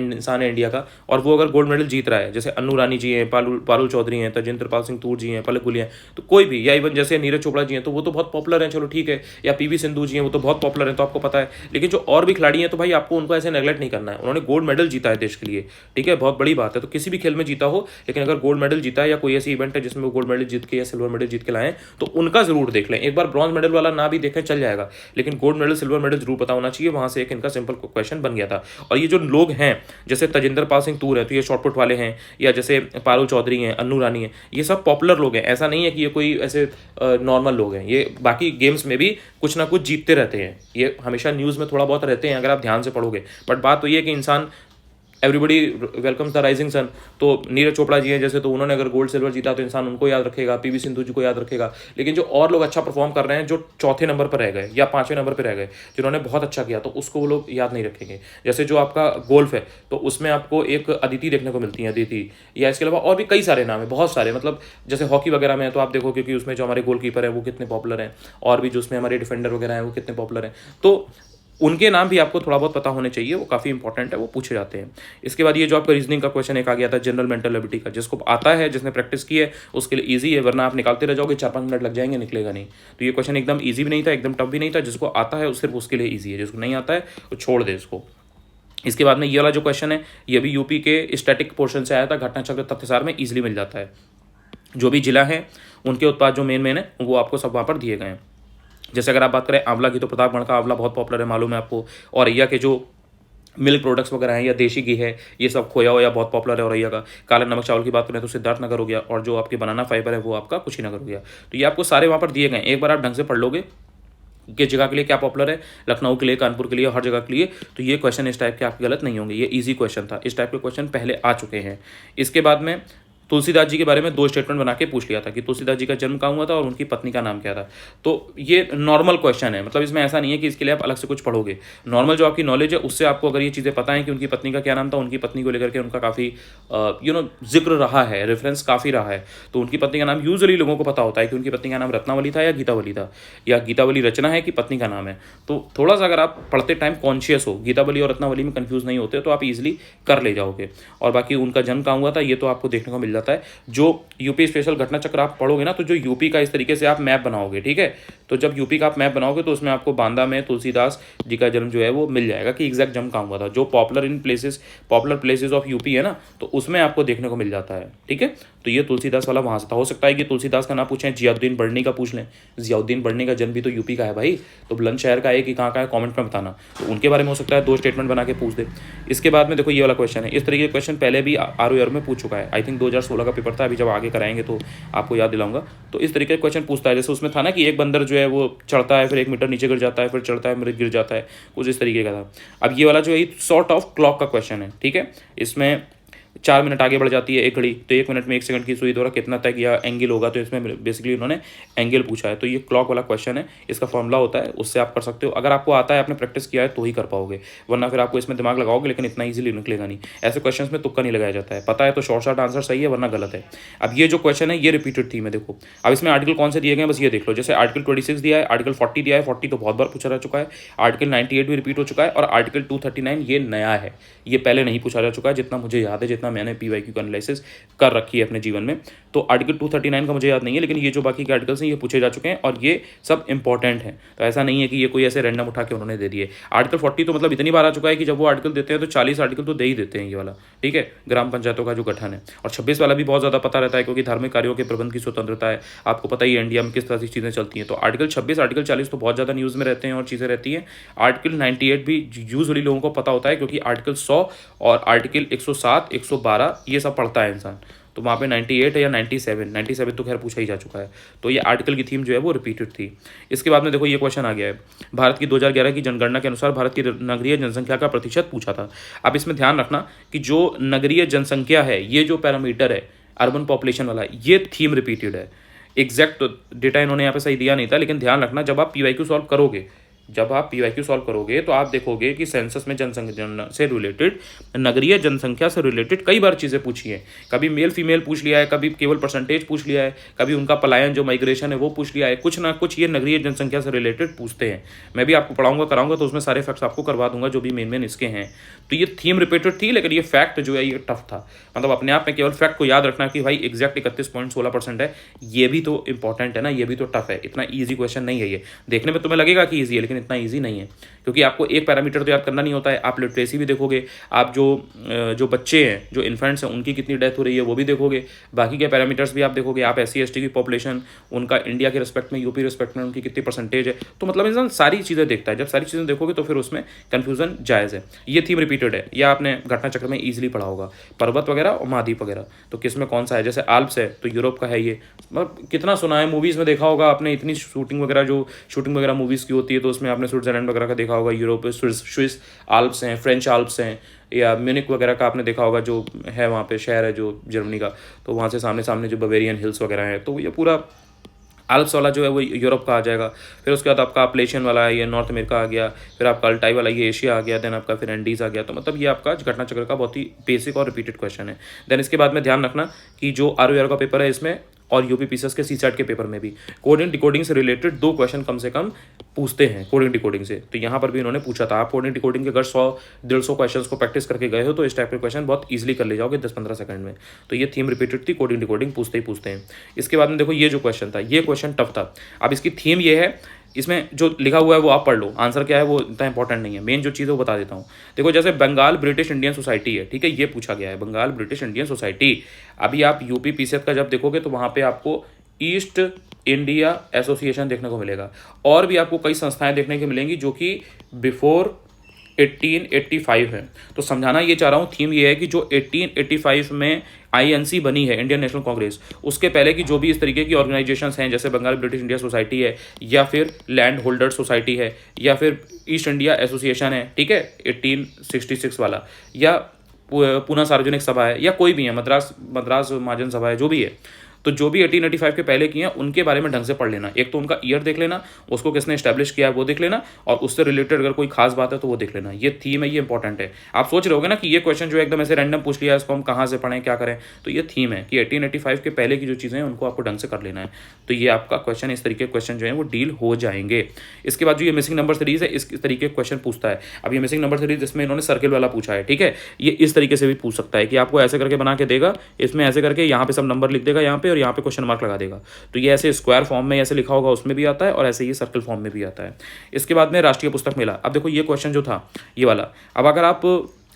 है इंडिया का, और वो अगर गोल्ड मेडल जीत रहा है, जैसे अन्नू रानी जी हैं, पारुल चौधरी हैं, तजेंद्र पाल सिंह तूर जी हैं, पलक गुलिया हैं, तो कोई भी, या इवन जैसे नीरज चोपड़ा जी हैं, तो वो तो बहुत पॉपुलर हैं, चलो ठीक है, या पीवी सिंधु जी हैं, वो तो बहुत पॉपुलर हैं, तो आपको पता है। लेकिन जो और भी खिलाड़ी हैं, तो भाई आपको उनको ऐसे नेगलेक्ट नहीं करना है। उन्होंने गोल्ड मेडल जीता है देश के लिए, ठीक है, बहुत बड़ी बात है। तो किसी भी खेल में जीता हो, लेकिन अगर गोल्ड मेडल जीता है या कोई ऐसी इवेंट है जिसमें वो गोल्ड मेडल जीत के या सिल्वर मेडल जीत के लाए, तो उनका जरूर देख लें। एक बार ब्रॉन्ज मेडल वाला ना भी देखें चल जाएगा, लेकिन गोल्ड मेडल सिल्वर मेडल जरूर पता होना चाहिए। वहां से एक इनका सिंपल क्वेश्चन बन गया था। और ये जो लोग हैं, जैसे तजिंदर पाल सिंह तूर है, तो ये शॉर्टपुट वाले हैं, या जैसे पारुल चौधरी हैं, अन्नू रानी हैं, ये सब पॉपुलर लोग हैं। ऐसा नहीं है कि ये कोई ऐसे नॉर्मल लोग हैं, ये बाकी गेम्स में भी कुछ ना कुछ जीतते रहते हैं, ये हमेशा न्यूज़ में थोड़ा बहुत रहते हैं अगर आप ध्यान से पढ़ोगे। बट बात तो ये है कि इंसान, everybody welcomes the rising sun. तो नीरज चोपड़ा जी हैं जैसे, तो उन्होंने अगर गोल्ड सिल्वर जीता तो इंसान उनको याद रखेगा, पीवी सिंधु जी को याद रखेगा। लेकिन जो और लोग अच्छा परफॉर्म कर रहे हैं, जो चौथे नंबर पर रह गए या पांचवें नंबर पर रह गए, जिन्होंने बहुत अच्छा किया, तो उसको वो लोग याद नहीं रखेंगे। जैसे जो आपका गोल्फ है, तो उसमें आपको एक अदिति देखने को मिलती है, अदिति, या इसके अलावा और भी कई सारे नाम है, बहुत सारे। मतलब जैसे हॉकी वगैरह में तो आप देखो, क्योंकि उसमें जो हमारे गोलकीपर है वो कितने पॉपुलर हैं, और भी जो उसमें हमारे डिफेंडर वगैरह हैं वो कितने पॉपुलर हैं, तो उनके नाम भी आपको थोड़ा बहुत पता होने चाहिए, वो काफ़ी इंपॉर्टेंट है, वो पूछे जाते हैं। इसके बाद ये जो आपका रीजनिंग का क्वेश्चन एक आ गया था, जनरल मेंटल एबिलिटी का, जिसको आता है, जिसने प्रैक्टिस की है, उसके लिए ईजी है, वरना आप निकालते रह जाओगे, 4-5 मिनट लग जाएंगे, निकलेगा नहीं। तो ये क्वेश्चन एकदम ईजी भी नहीं था, एकदम टफ भी नहीं था। जिसको आता है सिर्फ उसके लिए ईजी है, जिसको नहीं आता है वो छोड़ दे इसको। इसके बाद में ये वाला जो क्वेश्चन है, ये भी यूपी के स्टैटिक पोर्शन से आया था, घटना चक्र तथ्यसार में ईजिली मिल जाता है। जो भी जिला है उनके उत्पाद जो मेन है वो आपको सब वहाँ पर दिए गए हैं। जैसे अगर आप बात करें आंवला की, तो प्रतापगढ़ का आंवला बहुत पॉपुलर है, मालूम है आपको। औरैया के जो मिल्क प्रोडक्ट्स वगैरह हैं या देशी घी है, ये सब खोया होया बहुत पॉपुलर है औरैया का। काला नमक चावल की बात करें तो सिद्धार्थनगर हो गया, और जो आपके बनाना फाइबर है वो आपका कुशीनगर हो गया। तो ये आपको सारे वहाँ पर दिए गए हैं, एक बार आप ढंग से पढ़ लोगे किस जगह के लिए क्या पॉपुलर है, लखनऊ के लिए, कानपुर के लिए, हर जगह के लिए, तो ये क्वेश्चन इस टाइप के आपके गलत नहीं होंगे। ये इजी क्वेश्चन था, इस टाइप के क्वेश्चन पहले आ चुके हैं। इसके बाद में तुलसीदास जी के बारे में 2 स्टेटमेंट बना के पूछ लिया था कि तुलसीदास जी का जन्म कहाँ हुआ था और उनकी पत्नी का नाम क्या था। तो ये नॉर्मल क्वेश्चन है, मतलब इसमें ऐसा नहीं है कि इसके लिए आप अलग से कुछ पढ़ोगे। नॉर्मल जो आपकी नॉलेज है उससे आपको अगर ये चीज़ें पता है कि उनकी पत्नी का क्या नाम था, उनकी पत्नी को लेकर के उनका काफ़ी जिक्र रहा है, रेफरेंस काफ़ी रहा है। तो उनकी पत्नी का नाम यूजुअली लोगों को पता होता है कि उनकी पत्नी का नाम रत्नावली था या गीतावली था, या गीतावली रचना है कि पत्नी का नाम है। तो थोड़ा सा अगर आप पढ़ते टाइम कॉन्शियस हो, गीतावली और रत्नावली में कंफ्यूज नहीं होते, तो आप इजीली कर ले जाओगे। और बाकी उनका जन्म कहाँ हुआ था ये तो आपको देखने को मिल जाता है। जो यूपी स्पेशल घटना चक्र आप पढ़ोगे ना, तो जो यूपी का इस तरीके से आप मैप बनाओगे, ठीक है, तो जब यूपी का आप मैप बनाओगे तो उसमें आपको बांदा में तुलसीदास जी का जन्म जो है वो मिल जाएगा कि एग्जैक्ट जन्म कहाँ हुआ था। जो पॉपुलर प्लेसेस ऑफ यूपी है ना, तो उसमें आपको देखने को मिल जाता है, ठीक है। तो ये तुलसीदास वाला वहां से था। हो सकता है कि तुलसीदास का ना पूछें, जियाउद्दीन बढ़नी का पूछ लें। जियाउद्दीन बढ़नी का जन्म भी तो यूपी का है भाई, तो बुलंदशहर का है कि कहाँ का है, कमेंट में बताना। तो उनके बारे में हो सकता है 2 स्टेटमेंट बना के पूछ दे। इसके बाद में देखो ये वाला क्वेश्चन है, इस तरीके का क्वेश्चन पहले भी आर में पूछ चुका है, आई थिंक 2016 का पेपर था, अभी जब आगे कराएंगे तो आपको याद दिलाऊंगा। तो इस तरीके का क्वेश्चन पूछता है, जैसे उसमें था ना कि एक बंदर जो है वो चढ़ता है, फिर 1 मीटर नीचे गिर जाता है, फिर चढ़ता है, फिर गिर जाता है, कुछ इस तरीके का था। अब ये वाला जो है सॉर्ट ऑफ क्लॉक का क्वेश्चन है, ठीक है। इसमें 4 मिनट आगे बढ़ जाती है एक घड़ी, तो 1 मिनट में 1 सेकंड की सुई द्वारा कितना तक या एंगल होगा, तो इसमें बेसिकली उन्होंने एंगल पूछा है। तो ये क्लॉक वाला क्वेश्चन है, इसका फॉर्मूला होता है, उससे आप कर सकते हो। अगर आपको आता है, आपने प्रैक्टिस किया है तो ही कर पाओगे, वरना फिर आपको इसमें दिमाग लगाओगे लेकिन इतना ईजिली निकलेगा नहीं। ऐसे क्वेश्चन में तुक्का नहीं लगाया जाता है, पता है तो शॉर्ट आंसर सही है, वरना गलत है। अब ये जो क्वेश्चन है ये रिपीटेड थीम है, देखो अब इसमें आर्टिकल कौन से दिए गए बस ये देख लो। जैसे आर्टिकल 26 दिया है, आर्टिकल 40 दिया है, 40 तो बहुत बार पूछा जा चुका है, आर्टिकल 98 भी रिपीट हो चुका है, और आर्टिकल 239 ये नया है, ये पहले नहीं पूछा जा चुका है, जितना मुझे याद है, जितना मैंने PYQ एनालिसिस कर रखी है अपने जीवन में। तो आर्टिकल 239 का मुझे याद नहीं है, लेकिन ये जो बाकी के आर्टिकल्स हैं ये पूछे जा चुके हैं, और ये सब इंपॉर्टेंट हैं। तो ऐसा नहीं है कि ये कोई ऐसे रैंडम उठा के उन्होंने दे दिए। आर्टिकल 40 तो मतलब इतनी बार आ चुका है कि जब वो आर्टिकल देते हैं तो 40 आर्टिकल तो दे ही देते हैं ये वाला, ठीक है, ग्राम पंचायतों का जो गठन है। और 26 वाला भी बहुत ज़्यादा पता रहता है, क्योंकि धार्मिक कार्यों के प्रबंध की स्वतंत्रता है, आपको पता ही है इंडिया में किस तरह की चीज़ें चलती हैं। तो आर्टिकल 26, आर्टिकल 40 तो बहुत ज़्यादा न्यूज़ में रहते हैं और चीज़ें रहती हैं। आर्टिकल 98 भी यूजुअली लोगों को पता होता है, क्योंकि आर्टिकल 100 और आर्टिकल 107, 112 ये सब पढ़ता है इंसान, तो वहाँ पे 98 है या 97 तो खैर पूछा ही जा चुका है। तो ये आर्टिकल की थीम जो है वो रिपीटेड थी। इसके बाद में देखो ये क्वेश्चन आ गया है, भारत की 2011 की जनगणना के अनुसार भारत की नगरीय जनसंख्या का प्रतिशत पूछा था। अब इसमें ध्यान रखना कि जो नगरीय जनसंख्या है, ये जो पैरामीटर है अर्बन पॉपुलेशन वाला, ये थीम रिपीटेड है। एग्जैक्ट डेटा इन्होंने यहाँ पे सही दिया नहीं था, लेकिन ध्यान रखना जब आप PYQ सॉल्व करोगे जब आप पीवाईक्यू सॉल्व करोगे तो आप देखोगे कि सेंसस में जनसंख्या से रिलेटेड, नगरीय जनसंख्या से रिलेटेड कई बार चीज़ें पूछी हैं। कभी मेल फीमेल पूछ लिया है, कभी केवल परसेंटेज पूछ लिया है, कभी उनका पलायन जो माइग्रेशन है वो पूछ लिया है। कुछ ना कुछ ये नगरीय जनसंख्या से रिलेटेड पूछते हैं। मैं भी आपको पढ़ाऊंगा कराऊंगा तो उसमें सारे फैक्ट्स आपको करवा दूंगा जो भी मेन इसके हैं। तो ये थीम रिपीटेड थी, लेकिन ये फैक्ट जो है ये टफ था। मतलब अपने आप में केवल फैक्ट को याद रखना कि भाई एग्जैक्ट 31.16% है, ये भी तो इंपॉर्टेंट है ना, ये भी तो टफ है। इतना ईजी क्वेश्चन नहीं है ये। देखने में तुम्हें लगेगा कि ईजी है, लेकिन इतना ईजी नहीं है, क्योंकि आपको एक पैरामीटर तो याद करना नहीं होता है। आप लिटरेसी भी देखोगे, आप जो बच्चे हैं, जो इन्फेंट्स हैं, उनकी कितनी डेथ हो रही है वो भी देखोगे, बाकी के पैरामीटर्स भी आप देखोगे। आप SC ST की पॉपुलेशन, उनका इंडिया के रिस्पेक्ट में, यूपी रिस्पेक्ट में उनकी कितनी परसेंटेज है, तो मतलब इंसान सारी चीज़ें देखता है। जब सारी चीज़ें देखोगे तो फिर उसमें कन्फ्यूजन जायज़ है। ये थीम रिपीटेड है, या आपने घटना चक्र में ईजिली पढ़ा होगा, पर्वत वगैरह और महाद्वीप वगैरह। तो किस में कौन सा है, जैसे आल्प्स है तो यूरोप का है ये। मतलब कितना सुना है, मूवीज़ में देखा होगा आपने, इतनी शूटिंग वगैरह मूवीज़ की होती है, तो उसमें आपने स्विट्जरलैंड वगैरह का देखा होगा, यूरोप स्विस आल्प्स हैं, फ्रेंच आल्प्स हैं, या म्यूनिक वगैरह का आपने देखा होगा, जो है वहाँ पे शहर है जो जर्मनी का, तो वहाँ से सामने सामने जो बवेरियन हिल्स वगैरह हैं, तो ये पूरा आल्प्स वाला जो है वो यूरोप का आ जाएगा। फिर उसके बाद आपका अप्लेशियन वाला है, ये नॉर्थ अमेरिका आ गया। फिर आपका अल्टाई वाला ये एशिया आ गया। देन आपका फिर एंडीज आ गया। तो मतलब ये आपका घटना चक्र का बहुत ही बेसिक और रिपीटेड क्वेश्चन है। देन इसके बाद में ध्यान रखना कि जो ROR का पेपर है इसमें, और यूपी पीसीएस के CSAT के पेपर में भी कोडिंग डिकोडिंग से रिलेटेड 2 क्वेश्चन कम से कम पूछते हैं कोडिंग डिकोडिंग से। तो यहाँ पर भी इन्होंने पूछा था। आप कोडिंग डिकोडिंग के अगर 100-150 क्वेश्चन को प्रैक्टिस करके गए हो तो इस टाइप के क्वेश्चन बहुत ईजिली कर ले जाओगे 10-15 सेकंड में। तो ये थीम रिपीटेड थी, कोडिंग डिकोडिंग पूछते ही पूछते हैं। इसके बाद में देखो ये जो क्वेश्चन था, ये क्वेश्चन टफ था। अब इसकी थीम ये है, इसमें जो लिखा हुआ है वो आप पढ़ लो, आंसर क्या है वो इतना इंपॉर्टेंट नहीं है, मेन जो चीज़ है वो बता देता हूँ। देखो जैसे बंगाल ब्रिटिश इंडियन सोसाइटी है, ठीक है, ये पूछा गया है बंगाल ब्रिटिश इंडियन सोसाइटी। अभी आप यूपी पीसीएस का जब देखोगे तो वहाँ पे आपको ईस्ट इंडिया एसोसिएशन देखने को मिलेगा, और भी आपको कई संस्थाएं देखने को मिलेंगी जो कि बिफोर 1885 है। तो समझाना ये चाह रहा हूँ, थीम ये है कि जो 1885 में INC बनी है, इंडियन नेशनल कांग्रेस, उसके पहले की जो भी इस तरीके की ऑर्गेनाइजेशंस हैं, जैसे बंगाल ब्रिटिश इंडिया सोसाइटी है, या फिर लैंड होल्डर सोसाइटी है, या फिर ईस्ट इंडिया एसोसिएशन है, ठीक है 1866 वाला, या पूना सार्वजनिक सभा है, या कोई भी है, मद्रास महाजन सभा है, जो भी है, तो जो भी 1885 के पहले किए हैं उनके बारे में ढंग से पढ़ लेना। एक तो उनका ईयर देख लेना, उसको किसने एस्टैब्लिश किया है वो देख लेना, और उससे रिलेटेड अगर कोई खास बात है तो वो देख लेना। ये थीम है, ये इंपॉर्टेंट है। आप सोच रहे होगे ना कि ये क्वेश्चन जो एकदम ऐसे रैंडम पूछ लिया है, इसको हम कहाँ से पढ़ें, क्या करें, तो ये थीम है कि 1885 के पहले की जो चीज़ें हैं उनको आपको ढंग से कर लेना है। तो ये आपका क्वेश्चन, इस तरीके के क्वेश्चन जो है वो डील हो जाएंगे। इसके बाद जो ये मिसिंग नंबर सीरीज है, इस तरीके के क्वेश्चन पूछता है। अब ये मिसिंग नंबर सीरीज इसमें इन्होंने सर्किल वाला पूछा है, ठीक है, ये इस तरीके से भी पूछ सकता है कि आपको ऐसे करके बना के देगा, इसमें ऐसे करके यहाँ पे सब नंबर लिख देगा यहाँ पे, और यहाँ पे क्वेश्चन मार्क लगा देगा। तो ये ऐसे स्क्वायर फॉर्म में ऐसे लिखा होगा उसमें भी आता है, और ऐसे ये सर्कल फॉर्म में भी आता है। इसके बाद में राष्ट्रीय पुस्तक मेला। अब देखो ये क्वेश्चन जो था ये वाला, अब अगर आप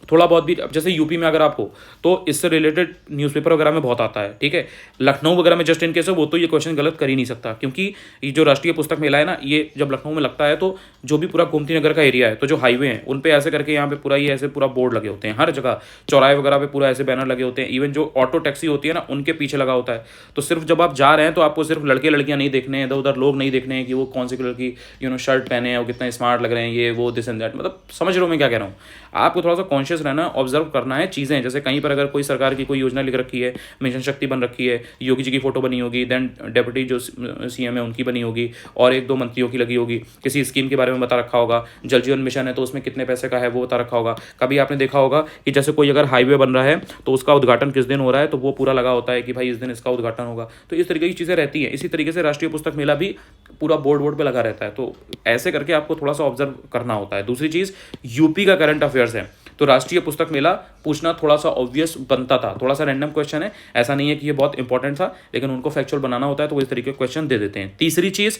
थोड़ा बहुत भी, जैसे यूपी में अगर आप हो तो इससे रिलेटेड न्यूज़पेपर वगैरह में बहुत आता है, ठीक है, लखनऊ वगैरह में जस्ट इन केस है वो तो ये क्वेश्चन गलत कर ही नहीं सकता, क्योंकि ये जो राष्ट्रीय पुस्तक मेला है ना, ये जब लखनऊ में लगता है तो जो भी पूरा गोमती नगर का एरिया है, तो जो हाईवे हैं उन पे ऐसे करके यहाँ पे पूरा ये ऐसे पूरा बोर्ड लगे होते हैं, हर जगह चौराहे वगैरह पे पूरा ऐसे बैनर लगे होते हैं। इवन जो ऑटो टैक्सी होती है ना उनके पीछे लगा होता है। तो सिर्फ जब आप जा रहे हैं तो आपको सिर्फ लड़के लड़कियां नहीं देखने हैं, इधर उधर लोग नहीं देखने हैं कि वो कौन सी कलर की शर्ट पहने हैं, वो कितना स्मार्ट लग रहे हैं, ये वो दिस एंड दैट, मतलब समझ रहे हो मैं क्या कह रहा हूँ। आपको थोड़ा सा कॉन्शियस रहना, ऑब्जर्व करना है चीज़ें। जैसे कहीं पर अगर कोई सरकार की कोई योजना लिख रखी है, मिशन शक्ति बन रखी है, योगी जी की फोटो बनी होगी, देन डेप्यूटी जो CM है उनकी बनी होगी, और 1-2 मंत्रियों की लगी होगी, किसी स्कीम के बारे में बता रखा होगा, जल जीवन मिशन है तो उसमें कितने पैसे का है वो बता रखा होगा। कभी आपने देखा होगा कि जैसे कोई अगर हाईवे बन रहा है तो उसका उद्घाटन किस दिन हो रहा है, तो वो पूरा लगा होता है कि भाई इस दिन इसका उद्घाटन होगा। तो इस तरीके की चीज़ें रहती हैं। इसी तरीके से राष्ट्रीय पुस्तक मेला भी पूरा बोर्ड पे लगा रहता है। तो ऐसे करके आपको थोड़ा सा ऑब्जर्व करना होता है। दूसरी चीज़, यूपी का करंट अफेयर्स है, तो राष्ट्रीय पुस्तक मेला पूछना थोड़ा सा ऑब्वियस बनता था, थोड़ा सा रैंडम क्वेश्चन है, ऐसा नहीं है कि ये बहुत इंपॉर्टेंट था, लेकिन उनको फैक्चुअल बनाना होता है तो वो इस तरीके के क्वेश्चन दे देते हैं। तीसरी चीज़,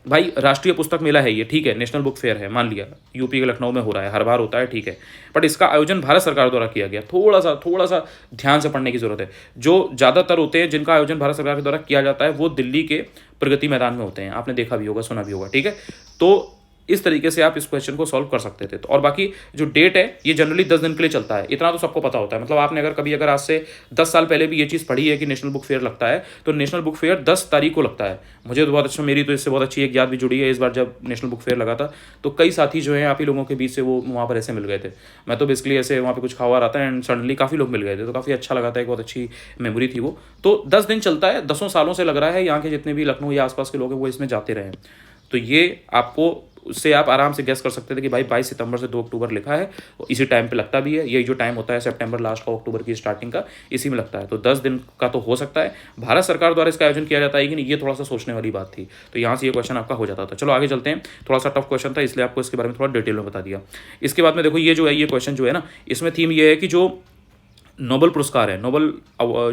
भाई राष्ट्रीय पुस्तक मेला है ये, ठीक है, नेशनल बुक फेयर है, मान लिया यूपी के लखनऊ में हो रहा है, हर बार होता है, ठीक है, बट इसका आयोजन भारत सरकार द्वारा किया गया। थोड़ा सा ध्यान से पढ़ने की जरूरत है। जो ज़्यादातर होते हैं जिनका आयोजन भारत सरकार के द्वारा किया जाता है वो दिल्ली के प्रगति मैदान में होते हैं, आपने देखा भी होगा, सुना भी होगा, ठीक है। तो इस तरीके से आप इस क्वेश्चन को सॉल्व कर सकते थे। तो और बाकी जो डेट है ये जनरली 10 दिन के लिए चलता है, इतना तो सबको पता होता है। मतलब आपने अगर आज से 10 साल पहले भी ये चीज़ पढ़ी है कि नेशनल बुक फेयर लगता है, तो नेशनल बुक फेयर 10 तारीख को लगता है। मुझे तो बहुत अच्छा, मेरी तो इससे बहुत अच्छी एक याद भी जुड़ी है। इस बार जब नेशनल बुक फेयर लगा था तो कई साथी जो हैं आप ही लोगों के बीच से वो वहाँ पर ऐसे मिल गए थे। मैं तो बेसिकली ऐसे वहाँ पर कुछ खावा रहा था एंड सडनली काफ़ी लोग मिल गए थे, तो काफ़ी अच्छा लगा था, एक बहुत अच्छी मेमोरी थी वो। तो 10 दिन चलता है, 10 सालों से लग रहा है। यहाँ के जितने भी लखनऊ या आसपास के लोग हैं वो इसमें जाते रहे। तो ये आपको उससे आप आराम से गेस कर सकते थे कि भाई 22 सितंबर से 2 अक्टूबर लिखा है, और इसी टाइम पे लगता भी है। यही जो टाइम होता है सितंबर लास्ट का, अक्टूबर की स्टार्टिंग का, इसी में लगता है। तो 10 दिन का तो हो सकता है। भारत सरकार द्वारा इसका आयोजन किया जाता है कि नहीं, ये थोड़ा सा सोचने वाली बात थी। तो यहाँ से ये क्वेश्चन आपका हो जाता था। चलो आगे चलते हैं। थोड़ा सा टफ क्वेश्चन था, इसलिए आपको इसके बारे में थोड़ा डिटेल में बता दिया। इसके बाद में देखो ये जो है, ये क्वेश्चन जो है ना, इसमें थीम ये है कि जो नोबेल पुरस्कार है, नोबेल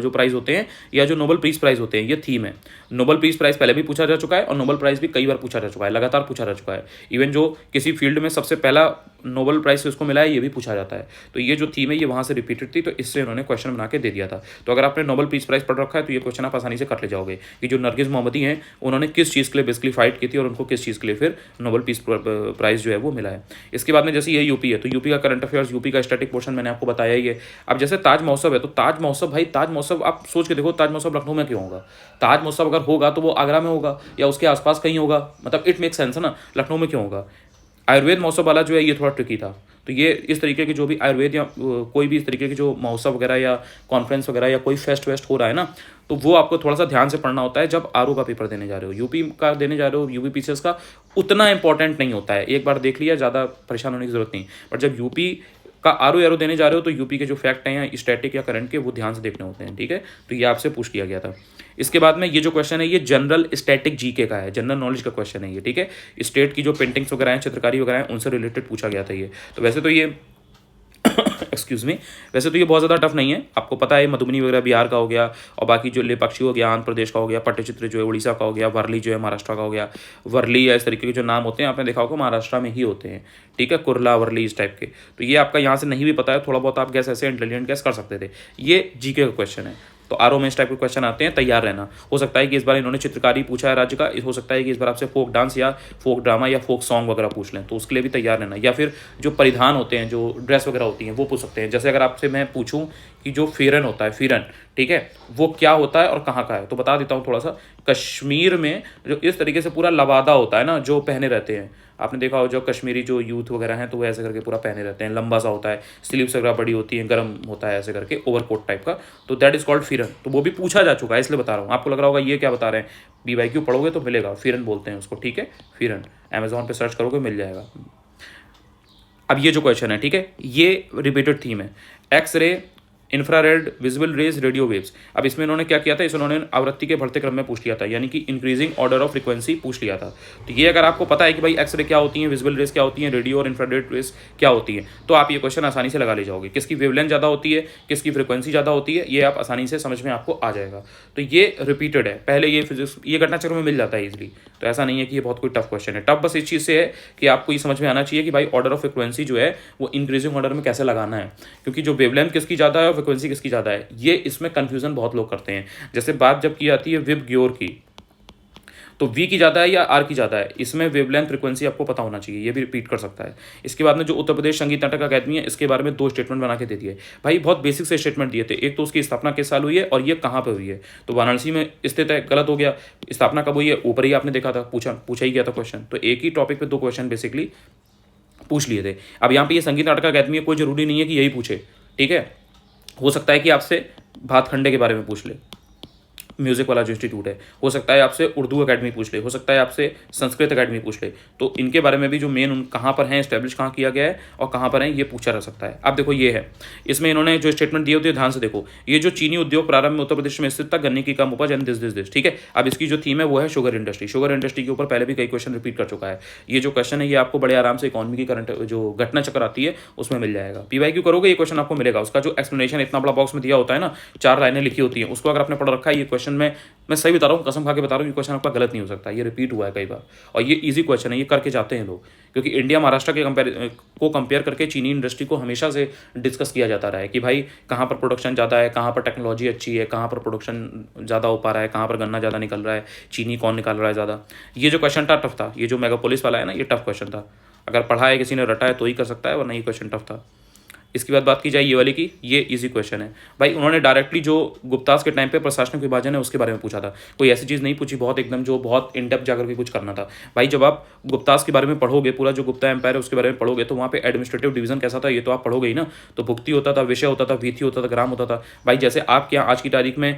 जो प्राइज़ होते हैं या जो नोबेल पीस प्राइज़ होते हैं, ये थीम है। नोबेल पीस प्राइज़ पहले भी पूछा जा चुका है और नोबेल प्राइज़ भी कई बार पूछा जा चुका है, लगातार पूछा जा चुका है। इवन जो किसी फील्ड में सबसे पहला नोबेल प्राइज़ किसको मिला है, ये भी पूछा जाता है। तो ये जो थीम है ये वहाँ से रिपीटेड थी, तो इससे उन्होंने क्वेश्चन बना के दे दिया था। तो अगर आपने नोबेल पीस प्राइज़ पढ़ रखा है तो ये क्वेश्चन आप आसानी से कर ले जाओगे कि जो नरगिस मोहम्मदी हैं उन्होंने किस चीज़ के लिए बेसिकली फाइट की थी और उनको किस चीज़ के लिए फिर नोबेल पीस प्राइज़ जो है वो मिला है। इसके बाद में जैसे ये यूपी है, तो यूपी का करंट अफेयर्स, यूपी का स्टैटिक पोर्शन मैंने आपको बताया ही है। अब जैसे ताज महोत्सव है, तो ताज महोत्सव, भाई ताज महोत्सव आप सोच के देखो, ताज महोत्सव लखनऊ में क्यों होगा? ताज महोत्सव अगर होगा तो वो आगरा में होगा या उसके आसपास कहीं होगा, मतलब इट मेक सेंस है ना, लखनऊ में क्यों होगा? आयुर्वेद महोत्सव वाला जो है ये थोड़ा ट्रिकी था। तो ये इस तरीके की जो भी आयुर्वेद या कोई भी इस तरीके की जो महोत्सव वगैरह या कॉन्फ्रेंस वगैरह या कोई फेस्ट वेस्ट हो रहा है ना, तो वो आपको थोड़ा सा ध्यान से पढ़ना होता है जब आरओ का पेपर देने जा रहे हो। यूपी का देने जा रहे हो, यूपी पीसीएस का उतना इंपॉर्टेंट नहीं होता है, एक बार देख लिया, ज़्यादा परेशान होने की जरूरत नहीं। बट जब यूपी का आरओ देने जा रहे हो तो यूपी के जो फैक्ट हैं या स्टैटिक या करंट के, वो ध्यान से देखने होते हैं, ठीक है। तो ये आपसे पूछ लिया गया था। इसके बाद में ये जो क्वेश्चन है ये जनरल स्टैटिक जीके का है, जनरल नॉलेज का क्वेश्चन है ये, ठीक है। स्टेट की जो पेंटिंग्स वगैरह हैं, चित्रकारी वगैरह हैं, उनसे रिलेटेड पूछा गया था ये। तो वैसे तो ये एक्सक्यूज मी, वैसे तो ये बहुत ज़्यादा टफ नहीं है, आपको पता है। मधुबनी वगैरह बिहार का हो गया, और बाकी जो लेपाक्षी हो गया आंध्र प्रदेश का हो गया, पट्टचित्र जो है उड़ीसा का हो गया, वर्ली जो है महाराष्ट्र का हो गया। वर्ली या इस तरीके के जो नाम होते हैं आपने देखा होगा महाराष्ट्र में ही होते हैं, ठीक है, कुरला वर्ली इस टाइप के। तो ये आपका यहाँ से नहीं भी पता है, थोड़ा बहुत आप गैस ऐसे इंटेलिजेंट गैस कर सकते थे। ये जीके का क्वेश्चन है। तो आरओ में इस टाइप के क्वेश्चन आते हैं, तैयार रहना। हो सकता है कि इस बार इन्होंने चित्रकारी पूछा है राज्य का, हो सकता है कि इस बार आपसे फोक डांस या फोक ड्रामा या फोक सॉन्ग वगैरह पूछ लें, तो उसके लिए भी तैयार रहना। या फिर जो परिधान होते हैं, जो ड्रेस वगैरह होती हैं, वो पूछ सकते हैं। जैसे अगर आपसे मैं पूछूं कि जो फेरन होता है, फेरन, ठीक है, वो क्या होता है और कहाँ का है, तो बता देता हूँ थोड़ा सा। कश्मीर में जो इस तरीके से पूरा लवादा होता है ना, जो पहने रहते हैं, आपने देखा हो जो कश्मीरी जो यूथ वगैरह हैं, तो वो ऐसे करके पूरा पहने रहते हैं, लंबा सा होता है, स्लीव्स वगैरह बड़ी होती है, गर्म होता है ऐसे करके, ओवरकोट टाइप का, तो दैट इज कॉल्ड फिरन। तो वो भी पूछा जा चुका है, इसलिए बता रहा हूँ। आपको लग रहा होगा ये क्या बता रहे हैं, BYQ पढ़ोगे तो मिलेगा, फिरन बोलते हैं उसको, ठीक है, फिरन। अमेजोन पे सर्च करोगे मिल जाएगा। अब ये जो क्वेश्चन है, ठीक है, ये रिपीटेड थीम है। X ray, infrared, visible rays, radio waves. अब इसमें इन्होंने क्या किया था, इस उन्होंने आवृत्ति के बढ़ते क्रम में पूछ लिया था, यानी कि इंक्रीजिंग ऑर्डर ऑफ फ्रीक्वेंसी पूछ लिया था। तो ये अगर आपको पता है कि भाई एक्सरे क्या होती है, विजिबल रेज क्या होती है, रेडियो और इंफ्रारेड रेज क्या होती है, तो आप ये क्वेश्चन आसानी से लगा ले जाओगे। किसकी वेवलेंथ ज़्यादा होती है, किसकी फ्रीक्वेंसी ज़्यादा होती है, ये आप आसानी से समझ में आपको आ जाएगा। तो ये रिपीटेड है, पहले ये फिजिक्स, ये घटना चक्र में मिल जाता है इजिली। तो ऐसा नहीं है कि ये बहुत कोई टफ क्वेश्चन है। टफ बस इस चीज़ से है कि आपको ये समझ में आना चाहिए कि भाई ऑर्डर ऑफ फ्रीक्वेंसी जो है वो इंक्रीजिंग ऑर्डर में कैसे लगाना है, क्योंकि जो वेवलेंथ किसकी ज़्यादा है और फ्रीक्वेंसी किसकी ज़्यादा है, ये इसमें कंफ्यूजन बहुत लोग करते हैं। जैसे बात जब की जाती है विब ग्योर की, तो V की ज़्यादा है या R की ज़्यादा है, इसमें वेवलेंथ फ्रीक्वेंसी आपको पता होना चाहिए, ये भी रिपीट कर सकता है। इसके बाद में जो उत्तर प्रदेश संगीत नाटक अकादमी है, इसके बारे में 2 स्टेटमेंट बना के दे दिए भाई, बहुत बेसिक से स्टेटमेंट दिए थे। एक तो उसकी स्थापना किस साल हुई है और ये कहाँ पर हुई है, तो वाराणसी में स्थित है, गलत हो गया। स्थापना कब हुई है, ऊपर ही आपने देखा था, पूछा ही गया था क्वेश्चन। तो एक ही टॉपिक पर 2 क्वेश्चन बेसिकली पूछ लिए थे। अब यहाँ पे ये संगीत नाटक अकादमी है, कोई जरूरी नहीं है कि यही पूछे, ठीक है। हो सकता है कि आपसे भातखंडे के बारे में पूछ ले, म्यूजिक वाला जो इंस्टीट्यूट है, हो सकता है आपसे उर्दू अकेडमी पूछ ले, हो सकता है आपसे संस्कृत अकेडमी पूछ ले। तो इनके बारे में भी जो मेन कहाँ पर हैं, एस्टेब्लिश कहाँ किया गया है और कहाँ पर हैं, ये पूछा जा सकता है। अब देखो ये है, इसमें इन्होंने जो स्टेटमेंट दिए होते हैं ध्यान से देखो। ये जो चीनी उद्योग प्रारंभ में उत्तर प्रदेश में स्थित था, गन्ने की कम उपज एंड दिस, ठीक है। अब इसकी जो थीम है वो है शुगर इंडस्ट्री। शुगर इंडस्ट्री के ऊपर पहले भी कई क्वेश्चन रिपीट कर चुका है। ये जो क्वेश्चन है ये आपको बड़े आराम से इकोनॉमी की करंट जो घटना चक्र आती है उसमें मिल जाएगा। PYQ करोगे ये क्वेश्चन आपको मिलेगा। उसका जो एक्सप्लेनेशन इतना बड़ा बॉक्स में दिया होता है ना, 4 लाइनें लिखी होती हैं, उसको अगर आपने पढ़ रखा है, ये क्वेश्चन में मैं सही बता रहा हूँ, कसम खा के बता रहा हूँ, ये क्वेश्चन आपका गलत नहीं हो सकता। ये रिपीट हुआ है कई बार और ये इजी क्वेश्चन है, ये करके जाते हैं लोग, क्योंकि इंडिया महाराष्ट्र के कंपेयर करके चीनी इंडस्ट्री को हमेशा से डिस्कस किया जाता रहा है कि भाई कहाँ पर प्रोडक्शन ज़्यादा है, कहाँ पर टेक्नोलॉजी अच्छी है, कहाँ पर प्रोडक्शन ज़्यादा हो पा रहा है, कहाँ पर गन्ना ज़्यादा निकल रहा है, चीनी कौन निकाल रहा है ज़्यादा। ये जो क्वेश्चन था टफ था, ये जो मेगापोलिस वाला है ना, ये टफ क्वेश्चन था। अगर पढ़ा है किसी ने, रटा है तो ही कर सकता है, वरना ये क्वेश्चन टफ था। इसके बाद बात की जाए ये वाली की, ये इजी क्वेश्चन है भाई। उन्होंने डायरेक्टली जो गुप्तास के टाइम पे प्रशासनिक विभाजन है उसके बारे में पूछा था, कोई ऐसी चीज़ नहीं पूछी बहुत एकदम जो बहुत इन डेप्थ जाकर के कुछ करना था। भाई जब आप गुप्तास के बारे में पढ़ोगे, पूरा जो गुप्ता एम्पायर है उसके बारे में पढ़ोगे, तो वहाँ पे एडमिनिस्ट्रेटिव डिवीजन कैसा था ये तो आप पढ़ोगे ही ना। तो भुक्ति होता था, विषय होता था, वीथी होता था, ग्राम होता था। भाई जैसे आपके यहाँ आज की तारीख में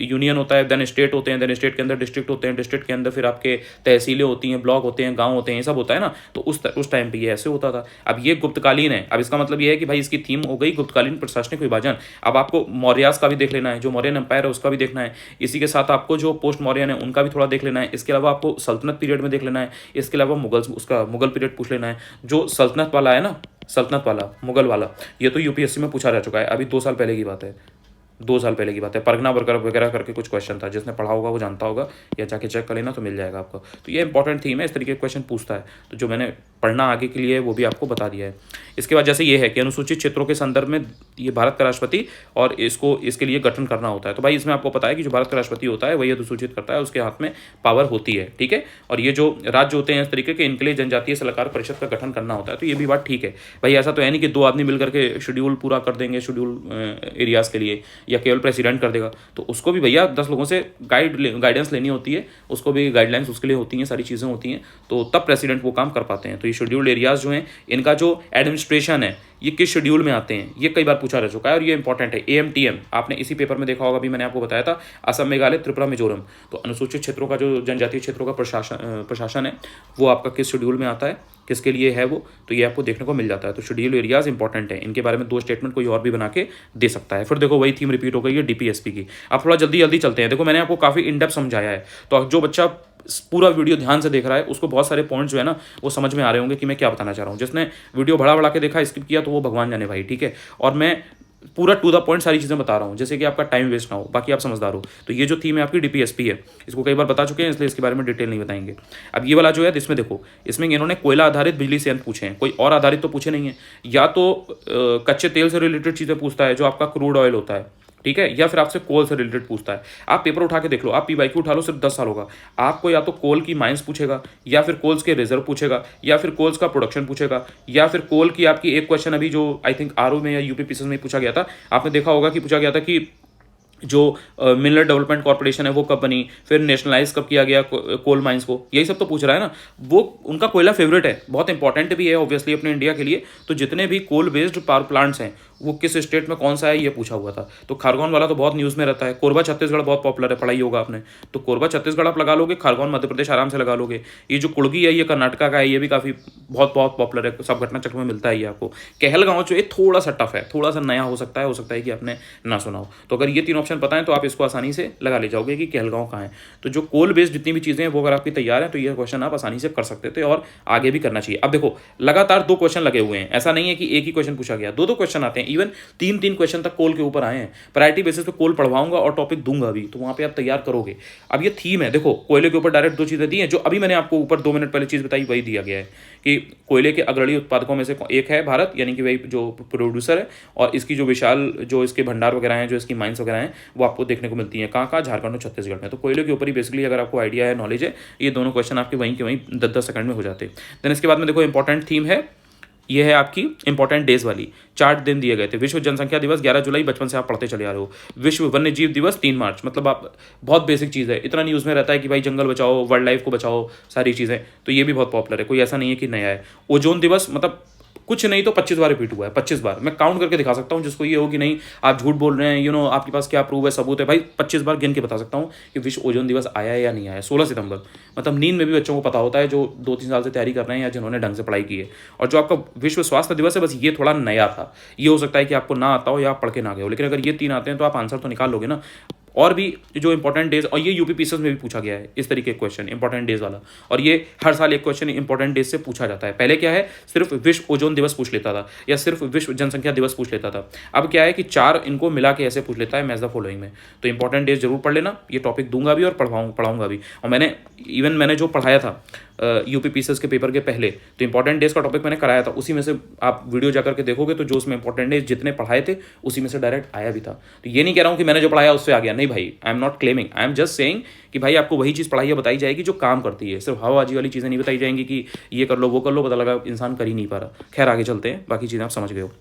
यूनियन होता है, देन स्टेट होते हैं, देन स्टेट के अंदर डिस्ट्रिक्ट होते हैं, डिस्ट्रिक्ट के अंदर फिर आपके तहसीलें होती हैं, ब्लॉक होते हैं, गाँव होते हैं, ये सब होता है ना। तो उस टाइम पर ये ऐसे होता था। अब ये गुप्तकालीन है। अब इसका मतलब ये है कि भाई इसकी थीम हो गई गुप्तकालीन प्रशासनिक विभाजन। अब आपको मौर्यास का भी देख लेना है, जो मौर्यन एम्पायर है उसका भी देखना है। इसी के साथ आपको जो पोस्ट मौर्यन है उनका भी थोड़ा देख लेना है। इसके अलावा आपको सल्तनत पीरियड में देख लेना है। इसके अलावा मुगल पीरियड पूछ लेना है। जो सल्तनत वाला है ना, सल्तनत वाला, मुगल वाला, ये तो यूपीएससी में पूछा जा चुका है, अभी 2 साल पहले की बात है। 2 साल पहले की बात है। परगना वगैरह वगैरह करके कुछ क्वेश्चन था, जिसने पढ़ा होगा वो जानता होगा, या जाके चेक कर लेना तो मिल जाएगा आपको। तो ये इंपॉर्टेंट थीम है, इस तरीके के क्वेश्चन पूछता है। तो जो मैंने पढ़ना आगे के लिए वो भी आपको बता दिया है। इसके बाद जैसे ये है कि अनुसूचित क्षेत्रों के संदर्भ में ये भारत का राष्ट्रपति और इसके लिए गठन करना होता है। तो भाई इसमें आपको पता है कि जो भारत का राष्ट्रपति होता है वही अधिसूचित करता है, उसके हाथ में पावर होती है, ठीक है। और ये जो राज्य होते हैं इस तरीके के, इनके लिए जनजातीय सलाहकार परिषद का गठन करना होता है। तो ये भी बात ठीक है भाई। ऐसा तो है नहीं कि 2 आदमी मिलकर के शेड्यूल पूरा कर देंगे शेड्यूल एरियाज के लिए, या केवल प्रेसिडेंट कर देगा। तो उसको भी भैया 10 लोगों से गाइडेंस लेनी होती है, उसको भी गाइडलाइंस उसके लिए होती हैं, सारी चीज़ें होती हैं, तो तब प्रेसिडेंट वो काम कर पाते हैं। तो ये शेड्यूल्ड एरियाज जो हैं इनका जो एडमिनिस्ट्रेशन है ये किस शेड्यूल में आते हैं, ये कई बार पूछा रह चुका है और ये इंपॉर्टेंट है। AMTM आपने इसी पेपर में देखा होगा, अभी मैंने आपको बताया था, असम, मेघालय, त्रिपुरा, मिजोरम। तो अनुसूचित क्षेत्रों का जो जनजातीय क्षेत्रों का प्रशासन है वो आपका किस शेड्यूल में आता है, किसके लिए है वो, तो ये आपको देखने को मिल जाता है। तो शेड्यूल एरियाज इंपॉर्टेंट है, इनके बारे में 2 स्टेटमेंट कोई और भी बना के दे सकता है। फिर देखो वही थीम रिपीट हो गई है DPSP की। अब थोड़ा जल्दी जल्दी चलते हैं। देखो मैंने आपको काफ़ी इन डेप्थ समझाया है, तो जो बच्चा पूरा वीडियो ध्यान से देख रहा है उसको बहुत सारे पॉइंट्स जो है ना वो समझ में आ रहे होंगे कि मैं क्या बताना चाह रहा हूँ। जिसने वीडियो बढ़ा के देखा, स्किप किया, तो वो भगवान जाने भाई, ठीक है। और मैं पूरा टू द पॉइंट सारी चीज़ें बता रहा हूँ, जैसे कि आपका टाइम वेस्ट ना हो, बाकी आप समझदार हो। तो ये जो थीम है आपकी DPSP है, इसको कई बार बता चुके हैं, इसलिए इसके बारे में डिटेल नहीं बताएंगे। अब ये वाला जो है इसमें देखो, इसमें इन्होंने कोयला आधारित बिजली संयंत्र पूछे हैं, कोई और आधारित तो पूछे नहीं है। या तो कच्चे तेल से रिलेटेड चीज़ें पूछता है, जो आपका क्रूड ऑयल होता है, ठीक है, या फिर आपसे कोल से रिलेटेड पूछता है। आप पेपर उठा के देख लो, आप PYQ उठा लो, सिर्फ 10 साल होगा, आपको या तो कोल की माइंस पूछेगा, या फिर कोल्स के रिजर्व पूछेगा, या फिर कोल्स का प्रोडक्शन पूछेगा, या फिर कोल की आपकी एक क्वेश्चन अभी जो आई थिंक RO में या UPPSS में पूछा गया था, आपने देखा होगा कि पूछा गया था कि जो मिनरल डेवलपमेंट कॉर्पोरेशन है वो कब बनी, फिर नेशनलाइज कब किया गया कोल माइंस को, यही सब तो पूछ रहा है ना। वो उनका कोयला फेवरेट है, बहुत इंपॉर्टेंट भी है ऑब्वियसली अपने इंडिया के लिए। तो जितने भी कोल बेस्ड पावर प्लांट्स हैं वो किस स्टेट में कौन सा है ये पूछा हुआ था। तो खारगोन वाला तो बहुत न्यूज़ में रहता है। कोरबा छत्तीसगढ़ बहुत पॉपुलर है, पढ़ाई होगा आपने, तो कोरबा छत्तीसगढ़ आप लगा लोगे, खारगोन मध्य प्रदेश आराम से लगा लोगे। ये जो कुड़गी है ये कर्नाटका का है, ये भी काफ़ी बहुत पॉपुलर है, सब घटना चक्र में मिलता है ये आपको। कहलगांव जो है थोड़ा सा टफ है, थोड़ा सा नया हो सकता है कि आपने ना सुना हो। तो अगर ये 3 ऑप्शन पता है तो आप इसको आसानी से लगा ले जाओगे कि कहलगांव कहाँ है। तो जो कोल बेस्ड जितनी भी चीज़ें हैं वो अगर आपकी तैयार है तो ये क्वेश्चन आप आसानी से कर सकते थे और आगे भी करना चाहिए। अब देखो लगातार 2 क्वेश्चन लगे हुए हैं, ऐसा नहीं है कि एक ही क्वेश्चन पूछा गया, 2 क्वेश्चन आते हैं, इवन 3 क्वेश्चन तक कोल के ऊपर आए हैं। प्रायोरिटी बेसिस पे कोल पढ़वाऊंगा और टॉपिक दूंगा भी, तो वहां पे आप तैयार करोगे। अब ये थीम है, देखो कोयले के ऊपर डायरेक्ट 2 चीज़ें दी हैं, जो अभी मैंने आपको ऊपर 2 मिनट पहले चीज़ बताई वही दिया गया है कि कोयले के अग्रणी उत्पादकों में से एक है भारत, यानी कि वही जो प्रोड्यूसर है, और इसकी जो विशाल जो इसके भंडार वगैरह हैं, जो इसकी माइंस वगैरह हैं, वो आपको देखने को मिलती हैं कहाँ, झारखंड और छत्तीसगढ़ में। तो कोयले के ऊपर ही बेसिकली अगर आपको आइडिया है, नॉलेज है, ये दोनों क्वेश्चन आपके वहीं के वहीं 10-10 सेकंड में हो जाते हैं। देन इसके बाद में देखो इंपॉर्टेंट थीम है, ये है आपकी इंपॉर्टेंट डेज वाली। 4 दिन दिए गए थे। विश्व जनसंख्या दिवस 11 जुलाई, बचपन से आप पढ़ते चले आ रहे हो। विश्व वन्य जीव दिवस 3 मार्च, मतलब आप बहुत बेसिक चीज़ है, इतना न्यूज़ में रहता है कि भाई जंगल बचाओ, वाइल्ड लाइफ को बचाओ, सारी चीज़ें, तो ये भी बहुत पॉपुलर है, कोई ऐसा नहीं है कि नया है। ओजोन दिवस, मतलब कुछ नहीं तो 25 बार रिपीट हुआ है, 25 बार मैं काउंट करके दिखा सकता हूँ, जिसको ये हो कि नहीं आप झूठ बोल रहे हैं, आपके पास क्या प्रूफ है, सबूत है, भाई 25 बार गिन के बता सकता हूँ कि विश्व ओजोन दिवस आया है या नहीं आया। 16 सितंबर, मतलब नींद में भी बच्चों को पता होता है जो 2-3 साल से तैयारी कर रहे हैं या जिन्होंने ढंग से पढ़ाई की है। और जो आपका विश्व स्वास्थ्य दिवस है, बस ये थोड़ा नया था, ये हो सकता है कि आपको ना आता हो या आप पढ़ के ना गए हो, लेकिन अगर ये 3 आते हैं तो आप आंसर तो निकाल लोगे ना। और भी जो इंपॉर्टेंट डेज, और ये UPPSS में भी पूछा गया है इस तरीके का क्वेश्चन, इंपॉर्टेंट डेज वाला, और ये हर साल एक क्वेश्चन इंपॉर्टेंट डेज से पूछा जाता है। पहले क्या है, सिर्फ विश्व ओजोन दिवस पूछ लेता था या सिर्फ विश्व जनसंख्या दिवस पूछ लेता था। अब क्या है कि 4 इनको मिला के ऐसे पूछ लेता है, मैच द फॉलोइंग में। तो इंपॉर्टेंट डेज जरूर पढ़ लेना, ये टॉपिक दूंगा भी और पढ़ाऊंगा भी। और मैंने जो पढ़ाया था UPPSS के पेपर के पहले, तो इंपॉर्टेंट डेज का टॉपिक मैंने कराया था, उसी में से आप वीडियो जाकर के देखोगे तो जो उसमें इंपॉर्टेंट डेज जितने पढ़ाए थे उसी में से डायरेक्ट आया भी था। तो ये नहीं कह रहा हूँ कि मैंने जो पढ़ाया उससे आ गया, नहीं भाई, I am not claiming, I am just saying कि भाई आपको वही चीज़ पढ़ाई बताई जाएगी जो काम करती है, सिर्फ हवाबाजी वाली चीज़ें नहीं बताई जाएंगी कि ये कर लो वो कर लो, पता लगा इंसान कर ही नहीं पा रहा। खैर आगे चलते हैं, बाकी चीज़ें आप समझ गए हो।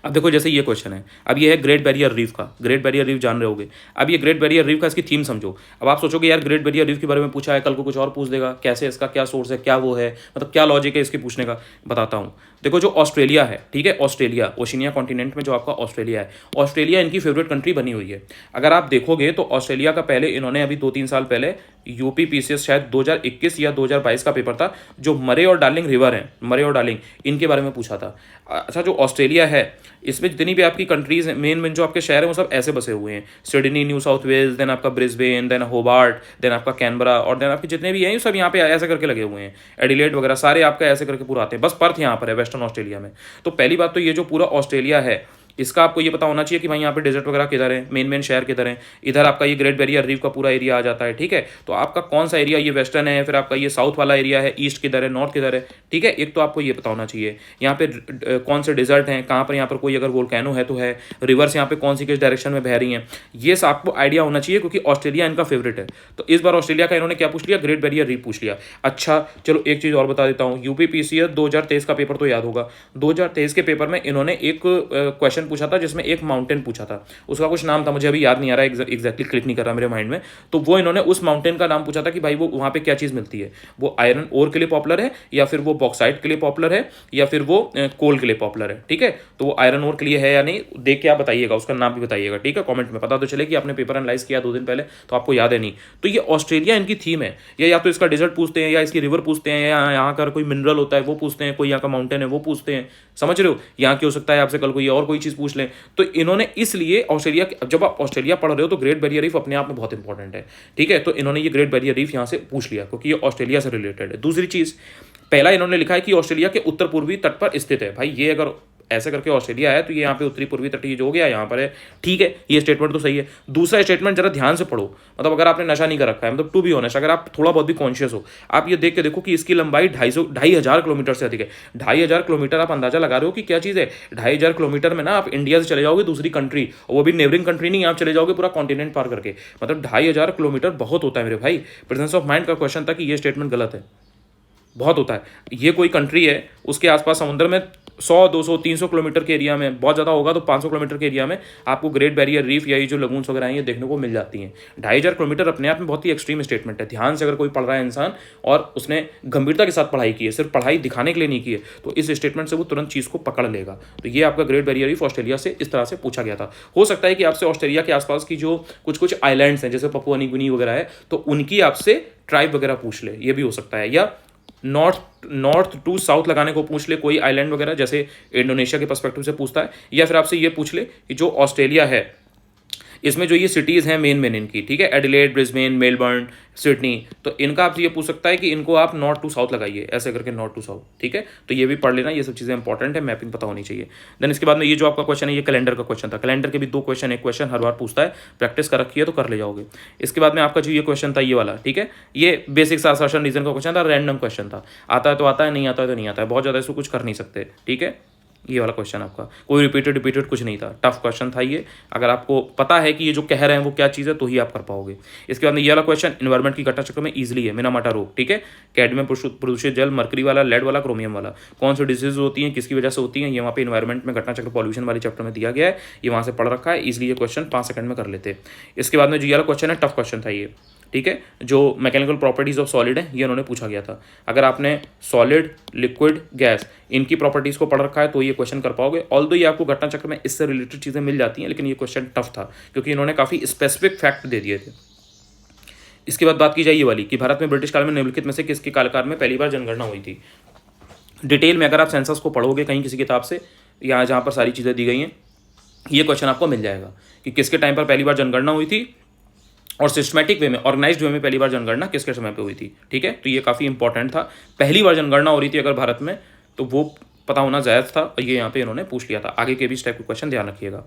अब देखो जैसे ये क्वेश्चन है, अब ये है ग्रेट बैरियर रीफ का। ग्रेट बैरियर रीफ जान रहे होगे। अब ये ग्रेट बैरियर रीफ का इसकी थीम समझो। अब आप सोचोगे यार ग्रेट बैरियर रीफ के बारे में पूछा है, कल को कुछ और पूछ देगा, कैसे, इसका क्या सोर्स है, क्या वो है, मतलब क्या लॉजिक है इसके पूछने का, बताता हूँ। देखो जो ऑस्ट्रेलिया है, ठीक है, ऑस्ट्रेलिया ओशिनिया कॉन्टिनेंट में जो आपका ऑस्ट्रेलिया है, ऑस्ट्रेलिया इनकी फेवरेट कंट्री बनी हुई है। अगर आप देखोगे तो ऑस्ट्रेलिया का पहले इन्होंने अभी 2-3 साल पहले यूपीपीसीएस शायद 2021 या 2022 का पेपर था, जो मरे और डार्लिंग रिवर है, मरे और डार्लिंग, इनके बारे में पूछा था। अच्छा जो ऑस्ट्रेलिया है इसमें जितनी भी आपकी कंट्रीज हैं, मेन मेन जो आपके शहर हैं वो सब ऐसे बसे हुए हैं, Sydney, New South Wales, then आपका ब्रिस्बेन, देन होबार्ट, देन आपका कैनबरा, और देन आपके जितने भी हैं ये सब यहाँ पे ऐसे करके लगे हुए हैं, एडिलेड वगैरह सारे आपका ऐसे करके पूरा आते हैं। बस पर्थ यहाँ पर है वेस्टर्न ऑस्ट्रेलिया में। तो पहली बात तो ये जो पूरा ऑस्ट्रेलिया है इसका आपको ये पता होना चाहिए कि भाई यहाँ पे डेजर्ट वगैरह किधर है, मेन मेन शहर किधर है। इधर आपका ये ग्रेट बैरियर रीफ का पूरा एरिया आ जाता है, ठीक है। तो आपका कौन सा एरिया, ये वेस्टर्न है, फिर आपका ये साउथ वाला एरिया है, ईस्ट किधर है, नॉर्थ किधर है, ठीक है। एक तो आपको ये पता होना चाहिए यहाँ पे कौन से डेजर्ट हैं, कहाँ पर यहाँ पर कोई अगर वोल्केनो है तो है, रिवर्स यहाँ पे कौन सी किस डायरेक्शन में बह रही हैं, ये सब आपको आइडिया होना चाहिए, क्योंकि ऑस्ट्रेलिया इनका फेवरेट है। तो इस बार ऑस्ट्रेलिया का इन्होंने क्या पूछ लिया, ग्रेट बैरियर रीफ पूछ लिया। अच्छा चलो एक चीज़ और बता देता हूँ, यूपीपीसीएस 2023 का पेपर तो याद होगा। 2023 के पेपर में इन्होंने एक क्वेश्चन पूछा था जिसमें एक माउंटेन पूछा था, उसका कुछ नाम था, मुझे अभी याद नहीं आ रहा है, एग्जैक्टली क्लिक नहीं कर रहा मेरे माइंड में। तो वो इन्होंने उस माउंटेन का नाम पूछा था कि भाई वो वहाँ पे क्या चीज़ मिलती है, वो आयरन ओर के लिए पॉपुलर है, या फिर वो बॉक्साइट के लिए पॉपुलर है, या फिर वो कोल के लिए पॉपुलर है, ठीक है। तो वो आयरन ओर के लिए है या नहीं, देख के आप बताइएगा, उसका नाम भी बताइएगा, ठीक है, कॉमेंट में। पता तो चले कि आपने पेपर एनालाइज किया 2 दिन पहले तो आपको याद है नहीं। तो ये ऑस्ट्रेलिया इनकी थीम है, या तो इसका डेजर्ट पूछते हैं, या इसकी रिवर पूछते हैं, या यहाँ का कोई मिनरल होता है वो पूछते हैं, कोई यहाँ का माउंटेन है वो पूछते हैं, समझ रहे हो। यहाँ की हो सकता है आपसे कल कोई और कोई चीज़ पूछ लें। तो इन्होंने इसलिए ऑस्ट्रेलिया, जब आप ऑस्ट्रेलिया पढ़ रहे हो तो ग्रेट बैरियर रीफ अपने आप में बहुत इंपॉर्टेंट है, ठीक है। तो इन्होंने ये ग्रेट बैरियर रीफ यहाँ से पूछ लिया क्योंकि ये ऑस्ट्रेलिया से रिलेटेड है। दूसरी चीज़, पहला इन्होंने लिखा है कि ऑस्ट्रेलिया के उत्तर पूर्वी तट पर स्थित है। भाई ये अगर ऐसे करके ऑस्ट्रेलिया है तो ये यहाँ पे उत्तरी पूर्वी तटीय जो हो गया यहाँ पर है, ठीक है, ये स्टेटमेंट तो सही है। दूसरा स्टेटमेंट जरा ध्यान से पढ़ो, मतलब अगर आपने नशा नहीं कर रखा है, मतलब टू बी ऑनेस्ट, अगर आप थोड़ा बहुत भी कॉन्शियस हो, आप ये देख के देखो कि इसकी लंबाई 2,500 किलोमीटर से अधिक है। 2,500 किलोमीटर, आप अंदाजा लगा रहे हो कि क्या चीज़ है। 2,500 किलोमीटर में ना आप इंडिया से चले जाओगे दूसरी कंट्री, और वो भी नेबरिंग कंट्री नहीं, आप चले जाओगे पूरा कॉन्टिनेंट पार करके। मतलब 2,500 किलोमीटर बहुत होता है मेरे भाई। प्रेजेंस ऑफ माइंड का क्वेश्चन था कि ये स्टेटमेंट गलत है, बहुत होता है। ये कोई कंट्री है, उसके आसपास समुद्र में 100, 200, 300 किलोमीटर के एरिया में, बहुत ज़्यादा होगा तो 500 किलोमीटर के एरिया में आपको ग्रेट बैरियर रीफ या ये जो लगून्स वगैरह हैं ये देखने को मिल जाती हैं। 2,500 किलोमीटर अपने आप में बहुत ही एक्सट्रीम स्टेटमेंट है। ध्यान से अगर कोई पढ़ रहा है इंसान और उसने गंभीरता के साथ पढ़ाई की है, सिर्फ पढ़ाई दिखाने के लिए नहीं की है, तो इस स्टेटमेंट से वो तुरंत चीज़ को पकड़ लेगा। तो ये आपका ग्रेट बैरियर रीफ ऑस्ट्रेलिया से इस तरह से पूछा गया था। हो सकता है कि आपसे ऑस्ट्रेलिया के आसपास की जो कुछ कुछ आइलैंड्स हैं, जैसे पपुआ न्यू गिनी वगैरह है, तो उनकी आपसे ट्राइब वगैरह पूछ ले, ये भी हो सकता है। या नॉर्थ टू साउथ लगाने को पूछ ले, कोई आइलैंड वगैरह जैसे इंडोनेशिया के पर्सपेक्टिव से पूछता है। या फिर आपसे ये पूछ ले कि जो ऑस्ट्रेलिया है इसमें जो ये सिटीज़ हैं मेन मेन इनकी, ठीक है, एडिलेड, ब्रिस्बेन, मेलबर्न, सिडनी, तो इनका आपसे ये पूछ सकता है कि इनको आप नॉर्थ टू साउथ लगाइए, ऐसे करके नॉर्थ टू साउथ, ठीक है। तो ये भी पढ़ लेना, ये सब चीज़ें इंपॉर्टेंट है, मैपिंग पता होनी चाहिए। देन इसके बाद में ये जो आपका क्वेश्चन है ये कैलेंडर का क्वेश्चन था। कैलेंडर के भी 2 क्वेश्चन, एक क्वेश्चन हर बार पूछता है, प्रैक्टिस कर रखी है तो कर ले जाओगे। इसके बाद में आपका जो ये क्वेश्चन था ये वाला, ठीक है, ये बेसिक सा असर्शन रीजन का क्वेश्चन था, रैंडम क्वेश्चन था। आता है तो आता है, नहीं आता है तो नहीं आता है, बहुत ज़्यादा इसको कुछ कर नहीं सकते, ठीक है। ये वाला क्वेश्चन आपका कोई रिपीटेड कुछ नहीं था, टफ क्वेश्चन था ये। अगर आपको पता है कि ये जो कह रहे हैं वो क्या चीज़ है तो ही आप कर पाओगे। इसके बाद में ये वाला क्वेश्चन एनवायरमेंट की घटना चक्र में इजीली है, मिनामाटा रोग, ठीक है, कैडमियम प्रदूषित जल, मरकरी वाला, लेड वाला, क्रोमियम वाला, कौन सी डिजीज होती हैं, किसकी वजह से होती हैं, ये वहाँ पे एनवायरमेंट में घटना चक्र पॉल्यूशन वाले चैप्टर में दिया गया है, ये वहाँ से पढ़ रखा है, इजीली ये क्वेश्चन 5 सेकंड में कर लेते हैं। इसके बाद में जो ये वाला क्वेश्चन है टफ क्वेश्चन था ये, ठीक है, जो मैकेनिकल प्रॉपर्टीज ऑफ सॉलिड है ये उन्होंने पूछा गया था। अगर आपने सॉलिड, लिक्विड, गैस इनकी प्रॉपर्टीज को पढ़ रखा है तो ये क्वेश्चन कर पाओगे। ऑल्दो ये आपको घटना चक्र में इससे रिलेटेड चीज़ें मिल जाती हैं, लेकिन ये क्वेश्चन टफ था क्योंकि इन्होंने काफ़ी स्पेसिफिक फैक्ट दे दिए थे। इसके बाद बात की जाए ये वाली कि भारत में ब्रिटिश काल में निम्नलिखित में से किसके कालकाल में पहली बार जनगणना हुई थी। डिटेल में अगर आप सेंसस को पढ़ोगे कहीं किसी किताब से, यहाँ जहाँ पर सारी चीज़ें दी गई हैं, ये क्वेश्चन आपको मिल जाएगा कि किसके टाइम पर पहली बार जनगणना हुई थी और सिस्टमैटिक वे में, ऑर्गेनाइज्ड वे में पहली बार जनगणना किसके समय पे हुई थी, ठीक है। तो ये काफ़ी इंपॉर्टेंट था, पहली बार जनगणना हो रही थी अगर भारत में तो वो पता होना जायज़ था, और ये यहाँ पे इन्होंने पूछ लिया था। आगे के भी इस टाइप के क्वेश्चन ध्यान रखिएगा।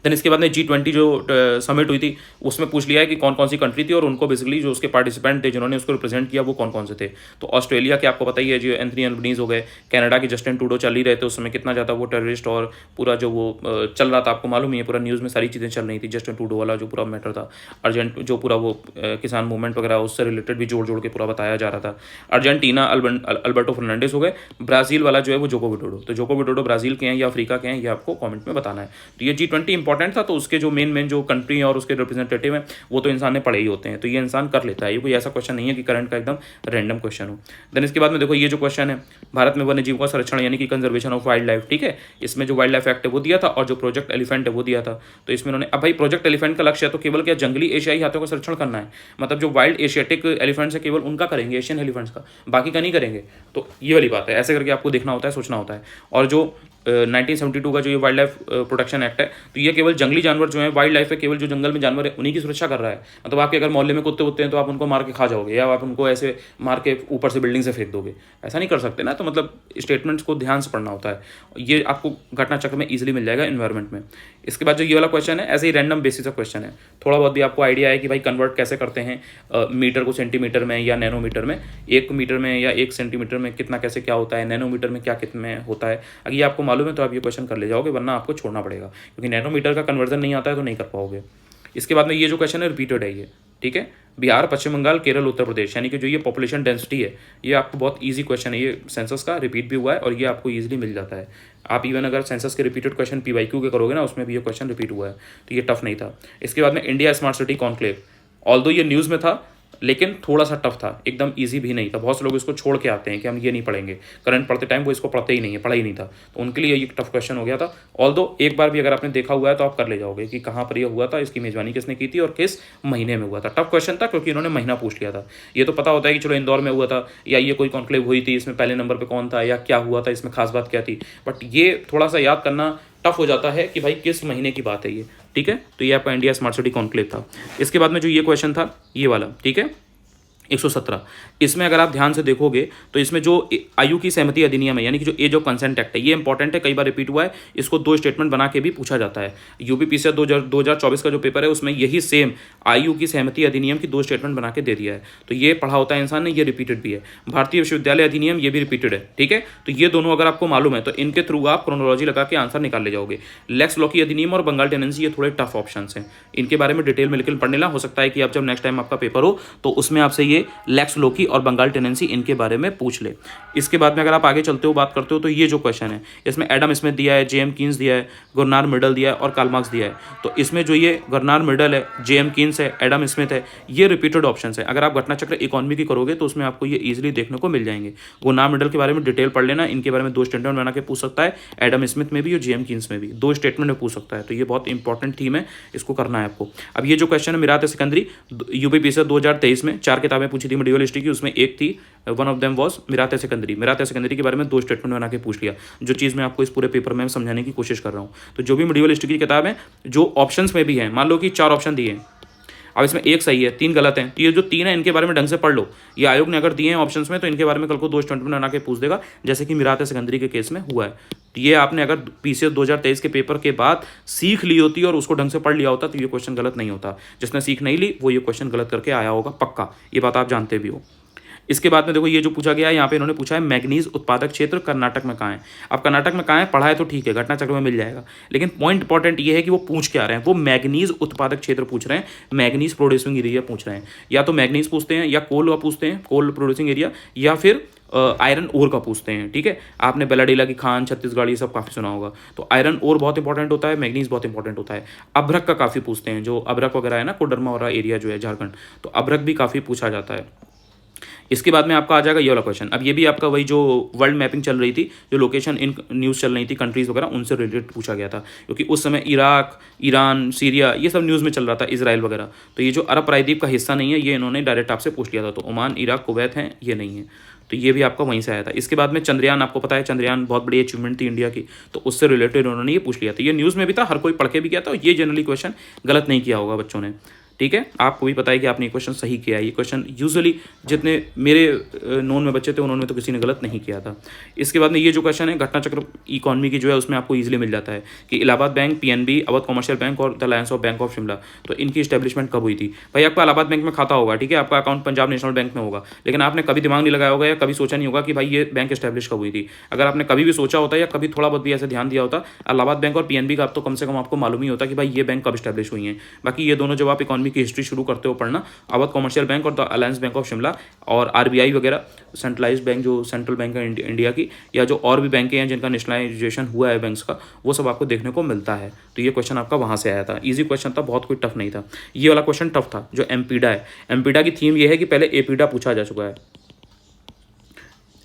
देन इसके बाद में G20 जो समिट हुई थी उसमें पूछ लिया है कि कौन कौन सी कंट्री थी और उनको बेसिकली जो उसके पार्टिसिपेंट थे जिन्होंने उसको रिप्रेजेंट किया वो कौन कौन से थे। तो ऑस्ट्रेलिया के आपको पता ही है जो एंथनी अल्बनीज हो गए, कनाडा के जस्टिन ट्रूडो चल ही रहे थे उस समय, कितना ज़्यादा वो टेररिस्ट और पूरा जो वो चल रहा था आपको मालूम ही है, पूरा न्यूज़ में सारी चीज़ें चल रही थी, जस्टिन ट्रूडो वाला जो पूरा मैटर था, अर्जेंट जो पूरा वो किसान मूवमेंट वगैरह उससे रिलेटेड भी जोड़ जोड़ के पूरा बताया जा रहा था। अर्जेंटीना अल्बर्टो फर्नांडिस हो गए, ब्राज़ील वाला जो है वो जोको विडोडो। तो जोको विडोडो ब्राज़ील के हैं या अफ्रीका के हैं ये आपको कमेंट में बताना है। तो ये G20 इंपॉर्टेंट था, तो उसके जो मेन जो कंट्री और उसके रिप्रेजेंटेटिव हैं वो तो इंसान ने पढ़े ही होते हैं, तो ये इंसान कर लेता है। ये कोई ऐसा क्वेश्चन नहीं है कि करंट का एकदम रैंडम क्वेश्चन हो। देन इसके बाद में देखो ये जो क्वेश्चन है, भारत में वन्य जीव का संरक्षण यानी कि कंजर्वेशन ऑफ वाइल्ड लाइफ, ठीक है, इसमें जो वाइल्ड लाइफ एक्ट है वो दिया था और जो प्रोजेक्ट एलिफेंट है वो दिया था। तो इसमें उन्होंने, अब भाई प्रोजेक्ट एलिफेंट का लक्ष्य है तो केवल क्या जंगली एशियाई हाथियों का संरक्षण करना है, मतलब जो वाइल्ड एशियाटिक एलिफेंट्स है केवल उनका करेंगे, एशियन एलिफेंट्स का, बाकी का नहीं करेंगे। तो ये वाली बात है, ऐसे करके आपको देखना होता है, सोचना होता है। और जो 1972 का जो ये वाइल्ड लाइफ प्रोटेक्शन एक्ट है, तो ये केवल जंगली जानवर जो है, वाइल्ड लाइफ है, केवल जो जंगल में जानवर है उन्हीं की सुरक्षा कर रहा है। मतलब आपके अगर मोहल्ले में कुत्ते होते हैं तो आप उनको मार के खा जाओगे या आप उनको ऐसे मार के ऊपर से बिल्डिंग से फेंक दोगे, ऐसा नहीं कर सकते ना। तो मतलब स्टेटमेंट्स को ध्यान से पढ़ना होता है, ये आपको घटना चक्र में ईजिली मिल जाएगा इन्वायरमेंट में। इसके बाद जो ये वाला क्वेश्चन है ऐसे ही रैंडम बेसिस का क्वेश्चन है, थोड़ा बहुत भी आपको आइडिया है कि भाई कन्वर्ट कैसे करते हैं मीटर को सेंटीमीटर में या नैनोमीटर में, 1 मीटर में या 1 सेंटीमीटर में कितना कैसे क्या होता है, नैनोमीटर में क्या कितने होता है। अगर ये आपको मालूम है तो आप ये क्वेश्चन ले जाओगे, वरना आपको छोड़ना पड़ेगा क्योंकि नैनोमीटर का कन्वर्जन नहीं आता है तो नहीं कर पाओगे। इसके बाद में ये जो क्वेश्चन है रिपीटेड है ये, ठीक है, बिहार, पश्चिम बंगाल, केरल, उत्तर प्रदेश, यानी कि जो ये पॉपुलेशन डेंसिटी है ये आपको बहुत इजी क्वेश्चन है, ये सेंसस का रिपीट भी हुआ है और ये आपको इजीली मिल जाता है। आप इवन अगर सेंसस के रिपीटेड क्वेश्चन PYQ के करोगे ना उसमें भी ये क्वेश्चन रिपीट हुआ है, तो ये टफ नहीं था। इसके बाद में India smart city conclave, although ये न्यूज़ में था लेकिन थोड़ा सा टफ था, एकदम इजी भी नहीं था। बहुत से लोग इसको छोड़ के आते हैं कि हम ये नहीं पढ़ेंगे, करंट पढ़ते टाइम वो इसको पढ़ते ही नहीं है, पढ़ा ही नहीं था, तो उनके लिए ये टफ क्वेश्चन हो गया था। ऑल्दो एक बार भी अगर आपने देखा हुआ है तो आप कर ले जाओगे कि कहाँ पर ये हुआ था, इसकी मेजबानी किसने की थी और किस महीने में हुआ था। टफ क्वेश्चन था क्योंकि इन्होंने महीना पूछ लिया था। ये तो पता होता है कि चलो इंदौर में हुआ था या ये कोई कॉन्क्लेव हुई थी, इसमें पहले नंबर पर कौन था या क्या हुआ था, इसमें खास बात क्या थी, बट ये थोड़ा सा याद करना टफ हो जाता है कि भाई किस महीने की बात है ये, ठीक है। तो ये आपका इंडिया स्मार्ट सिटी कॉन्क्लेव था। इसके बाद में जो ये क्वेश्चन था ये वाला, ठीक है, 117, इसमें अगर आप ध्यान से देखोगे तो इसमें जो आयु की सहमति अधिनियम है यानी कि जो एज ऑफ कंसेंट एक्ट है ये इंपॉर्टेंट है, कई बार रिपीट हुआ है, इसको 2 स्टेटमेंट बना के भी पूछा जाता है। UPPCL 2024 का जो पेपर है उसमें यही सेम आयु की सहमति अधिनियम की 2 स्टेटमेंट बना के दे दिया है, तो ये पढ़ा होता है इंसान ने, ये रिपीटेड भी है। भारतीय विश्वविद्यालय अधिनियम ये भी रिपीटेड है, ठीक है। तो ये दोनों अगर आपको मालूम है तो इनके थ्रू आप क्रोनोलॉजी लगा के आंसर निकाल ले जाओगे। लेक्स लॉकी अधिनियम और बंगाल टेनेंसी ये थोड़े टफ ऑप्शन हैं, इनके बारे में डिटेल में लेकिन पढ़ने ला, हो सकता है कि आप जब नेक्स्ट टाइम आपका पेपर हो तो उसमें आपसे ये लेक्स लॉकी और बंगाल टेनेंसी इनके बारे में पूछ ले। इसके बाद में अगर आप आगे चलते हो बात करते हो तो ये जो क्वेश्चन है इसमें एडम स्मिथ दिया है, JM कीन्स दिया है, गुरनार मिडल दिया है और कार्ल मार्क्स दिया है। तो इसमें जो ये गुरनार मिडल है, JM कीन्स है, एडम स्मिथ है, ये रिपीटेड ऑप्शन है। अगर आप घटना चक्र इकोनॉमी की करोगे तो उसमें आपको ये इजीली देखने को मिल जाएंगे। गुरनार मिडल के बारे में डिटेल पढ़ लेना, इनके बारे में 2 स्टेटमेंट बना के पूछ सकता है, एडम स्मिथ में भी और JM कीन्स में भी 2 स्टेटमेंट में पूछ सकता है। तो ये बहुत इंपॉर्टेंट थीम है, इसको करना है आपको। अब ये जो क्वेश्चन है मिरात सिकंदरी, UPPCL 2023 में 4 किताबें पूछी थी मेडिवल हिस्ट्री की, उसमें एक थी one of them was Mirat Sikandari. Mirat Sikandari के बारे में 2 स्टेटमेंट बना के पूछ लिया, जो चीज़ मैं आपको इस पूरे पेपर में समझाने की कोशिश कर रहा हूँ। तो जो भी मेडिवल हिस्ट्री की किताब है जो ऑप्शंस में भी है, मान लो कि 4 ऑप्शन दिए हैं, अब इसमें एक सही है 3 गलत हैं, तो ये जो 3 है इनके बारे में ढंग से पढ़ लो। ये आयोग ने अगर दिए हैं ऑप्शंस में तो इनके बारे में कल को 2 स्टेटमेंट बना के पूछ देगा, जैसे कि मिरात सिकंदरी के केस में हुआ है। तो ये आपने अगर PCS 2023 के पेपर के बाद सीख ली होती और उसको ढंग से पढ़ लिया होता तो ये क्वेश्चन गलत नहीं होता। जिसने सीख नहीं ली वो ये क्वेश्चन गलत करके आया होगा पक्का, ये बात आप जानते भी हो। इसके बाद में देखो ये जो पूछा गया है यहाँ पे इन्होंने पूछा है मैग्नीज उत्पादक क्षेत्र कर्नाटक में कहाँ है। अब कर्नाटक में कहाँ है पढ़ा है तो ठीक है, घटना चक्र में मिल जाएगा, लेकिन पॉइंट इंपॉर्टेंट ये है कि वो पूछ क्या रहे हैं, वो मैग्नीज उत्पादक क्षेत्र पूछ रहे हैं, मैग्नीज प्रोड्यूसिंग एरिया पूछ रहे हैं। या तो मैग्नीज पूछते हैं या कोल पूछते हैं, कोल प्रोड्यूसिंग एरिया, या फिर आयरन ओर का पूछते हैं, ठीक है। आपने बेलाडीला की खान, छत्तीसगढ़ ये सब काफ़ी सुना होगा, तो आयरन ओर बहुत इंपॉर्टेंट होता है, मैग्नीज बहुत इंपॉर्टेंट होता है। अभ्रक का काफ़ी पूछते हैं, जो अभ्रक वगैरह है ना, कोडरमा वाला एरिया जो है झारखंड, तो अभ्रक भी काफ़ी पूछा जाता है। इसके बाद में आपका आ जाएगा ये वाला क्वेश्चन। अब ये भी आपका वही जो वर्ल्ड मैपिंग चल रही थी, जो लोकेशन इन न्यूज़ चल रही थी कंट्रीज़ वगैरह, उनसे रिलेटेड पूछा गया था, क्योंकि उस समय इराक, ईरान, सीरिया ये सब न्यूज़ में चल रहा था, इजराइल वगैरह। तो ये जो अरब प्रायद्वीप का हिस्सा नहीं है ये इन्होंने डायरेक्ट आपसे पूछ लिया था, तो ओमान, इराक, कुवैत हैं, ये नहीं है, तो ये भी आपका वहीं से आया था। इसके बाद में चंद्रयान, आपको पता है चंद्रयान बहुत बड़ी अचीवमेंट थी इंडिया की, तो उससे रिलेटेड उन्होंने ये पूछ लिया था, ये न्यूज़ में भी था, हर कोई पढ़ के भी गया था, ये जनरली क्वेश्चन गलत नहीं किया होगा बच्चों ने। ठीक है, आपको भी पता है कि आपने ये क्वेश्चन सही किया है। ये क्वेश्चन यूजुअली जितने मेरे नोन में बच्चे थे उन्होंने तो किसी ने गलत नहीं किया था। इसके बाद में ये जो क्वेश्चन है घटना चक्र इकोनॉमी की जो है उसमें आपको ईजिली मिल जाता है कि Allahabad Bank, PNB, Awadh Commercial Bank और the lions of Bank of Shimla, तो इनकी स्टैब्लिशमेंट कब हुई थी। भाई आपका इलाहाबाद बैंक में खाता होगा, ठीक है, आपका अकाउंट पंजाब नेशनल बैंक में होगा, लेकिन आपने कभी दिमाग नहीं लगाया होगा या कभी सोचा नहीं होगा कि भाई ये बैंक स्टैब्लिश कब हुई थी। अगर आपने कभी भी सोचा होता या कभी थोड़ा बहुत भी ऐसे ध्यान दिया होता, इलाहाबाद बैंक और पीएनबी का अब तो कम से कम आपको मालूम ही होता कि भाई ये बैंक कब स्टैब्लिश हुई है। बाकी ये दोनों जब आप इकोनॉमी की हिस्ट्री शुरू करते हो पढ़ना, अवध कमर्शियल बैंक और the alliance bank of Shimla और आरबीआई वगैरह सेंट्रलाइज्ड बैंक जो सेंट्रल बैंक है इंडिया की, या जो और भी बैंकें हैं जिनका नेशनलाइजेशन हुआ है बैंक्स का, वो सब आपको देखने को मिलता है। तो ये क्वेश्चन आपका वहाँ से आया था, इजी क्वेश्चन था, बहुत कोई टफ नहीं था। ये वाला क्वेश्चन टफ था जो एमपीडा है। एमपीडा की थीम ये है कि पहले एपीडा पूछा जा चुका है,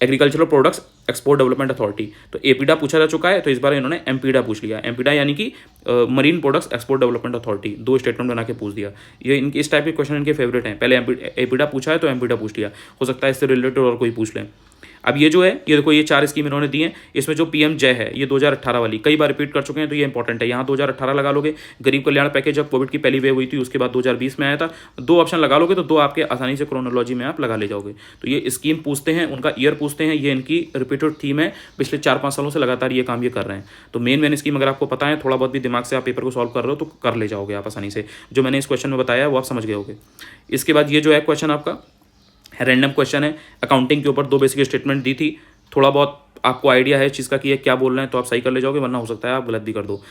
agricultural products export development authority, तो एपीडा पूछा जा चुका है, तो इस बार इन्होंने एमपीडा पूछ लिया। एमपीडा यानी कि marine products export development authority, दो स्टेटमेंट बना के पूछ दिया। ये इनके इस टाइप के क्वेश्चन इनके फेवरेट हैं, पहले एपीडा पूछा है तो एमपीडा पूछ लिया, हो सकता है इससे रिलेटेड और कोई पूछ लें। अब ये जो है, ये देखो ये 4 स्कीम इन्होंने दी हैं, इसमें जो पीएम जय है ये 2018 वाली, कई बार रिपीट कर चुके हैं तो ये इंपॉर्टेंट है। यहाँ 2018 लगा लोगे, गरीब कल्याण पैकेज जब कोविड की पहली वेव हुई थी उसके बाद 2020 में आया था, 2 ऑप्शन लगा लोगे तो 2 आपके आसानी से क्रोनोलॉजी में आप लगा ले जाओगे। तो ये स्कीम पूछते हैं, उनका ईयर पूछते हैं, ये इनकी रिपीटेड थीम है, पिछले 4-5 सालों से लगातार ये काम ये कर रहे हैं। तो मेन स्कीम अगर आपको पता है, थोड़ा बहुत भी दिमाग से आप पेपर को सॉल्व कर रहे हो तो कर ले जाओगे आप आसानी से, जो मैंने इस क्वेश्चन में बताया वो आप समझ गए होगे। इसके बाद ये जो है क्वेश्चन आपका रैंडम क्वेश्चन है, अकाउंटिंग के ऊपर 2 बेसिक स्टेटमेंट दी थी, थोड़ा बहुत आपको आइडिया है इस चीज़ का कि ये क्या बोल रहे हैं तो आप सही कर ले जाओगे, वरना हो सकता है आप गलत भी कर दो।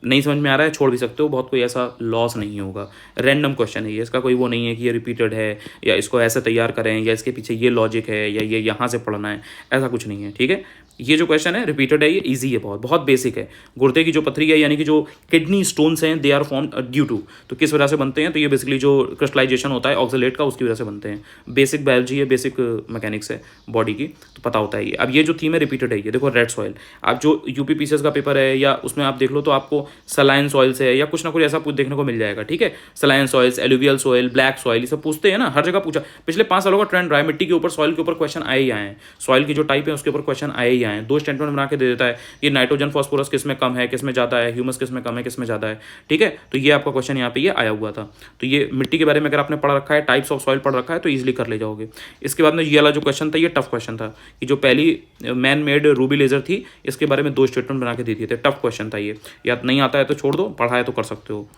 नहीं समझ में आ रहा है छोड़ भी सकते हो, बहुत कोई ऐसा लॉस नहीं होगा। रैंडम क्वेश्चन है ये, इसका कोई वो नहीं है कि ये रिपीटेड है या इसको ऐसे तैयार करें या इसके पीछे ये लॉजिक है या ये यहाँ से पढ़ना है, ऐसा कुछ नहीं है, ठीक है। ये जो क्वेश्चन है रिपीटेड है, ये इजी है, बहुत बहुत बेसिक है। गुर्दे की जो पथरी है यानी कि जो किडनी स्टोन्स हैं, they are form due to, तो किस वजह से बनते हैं, तो ये बेसिकली जो क्रिस्टलाइजेशन होता है ऑक्सलेट का, उसकी वजह से बनते हैं। बेसिक बायोलॉजी है, बेसिक मैकेनिक्स है बॉडी की, तो पता होता है ये। अब ये जो थीम है रिपीटेड है, ये देखो रेड सॉइल, आप जो यूपीपीसीएस का पेपर है या उसमें आप देख लो तो आपको सलाइन सॉइल से या कुछ ना कुछ ऐसा कुछ देखने को मिल जाएगा, ठीक है। Saline soils, alluvial soil, black soil, ये सब पूछते हैं ना, हर जगह पूछा। पिछले 5 सालों का ट्रेंड रहा है, मिट्टी के ऊपर सॉइल के ऊपर क्वेश्चन आए ही आए हैं, सॉइल की जो टाइप है उसके ऊपर क्वेश्चन आए ही आए हैं। 2 स्टेटमेंट बना के दे देता है कि नाइट्रोजन फॉस्फोरस किस में कम है, किस में ज़्यादा है, ह्यूमस किस में कम है, किस में ज़्यादा है, ठीक है। तो ये आपका क्वेश्चन यहाँ पे ये आया हुआ था। तो ये मिट्टी के बारे में अगर आपने पढ़ रखा है, टाइप्स ऑफ सॉइल पढ़ रखा है तो ईजिली कर ले जाओगे। इसके बाद में ये वाला जो क्वेश्चन था ये टफ क्वेश्चन था कि जो पहली मैन मेड रूबी लेजर थी इसके बारे में 2 स्टेटमेंट बना के दे दिए थे। टफ क्वेश्चन था ये, या नहीं आता है तो छोड़ दो, पढ़ा है तो कर सकते हो।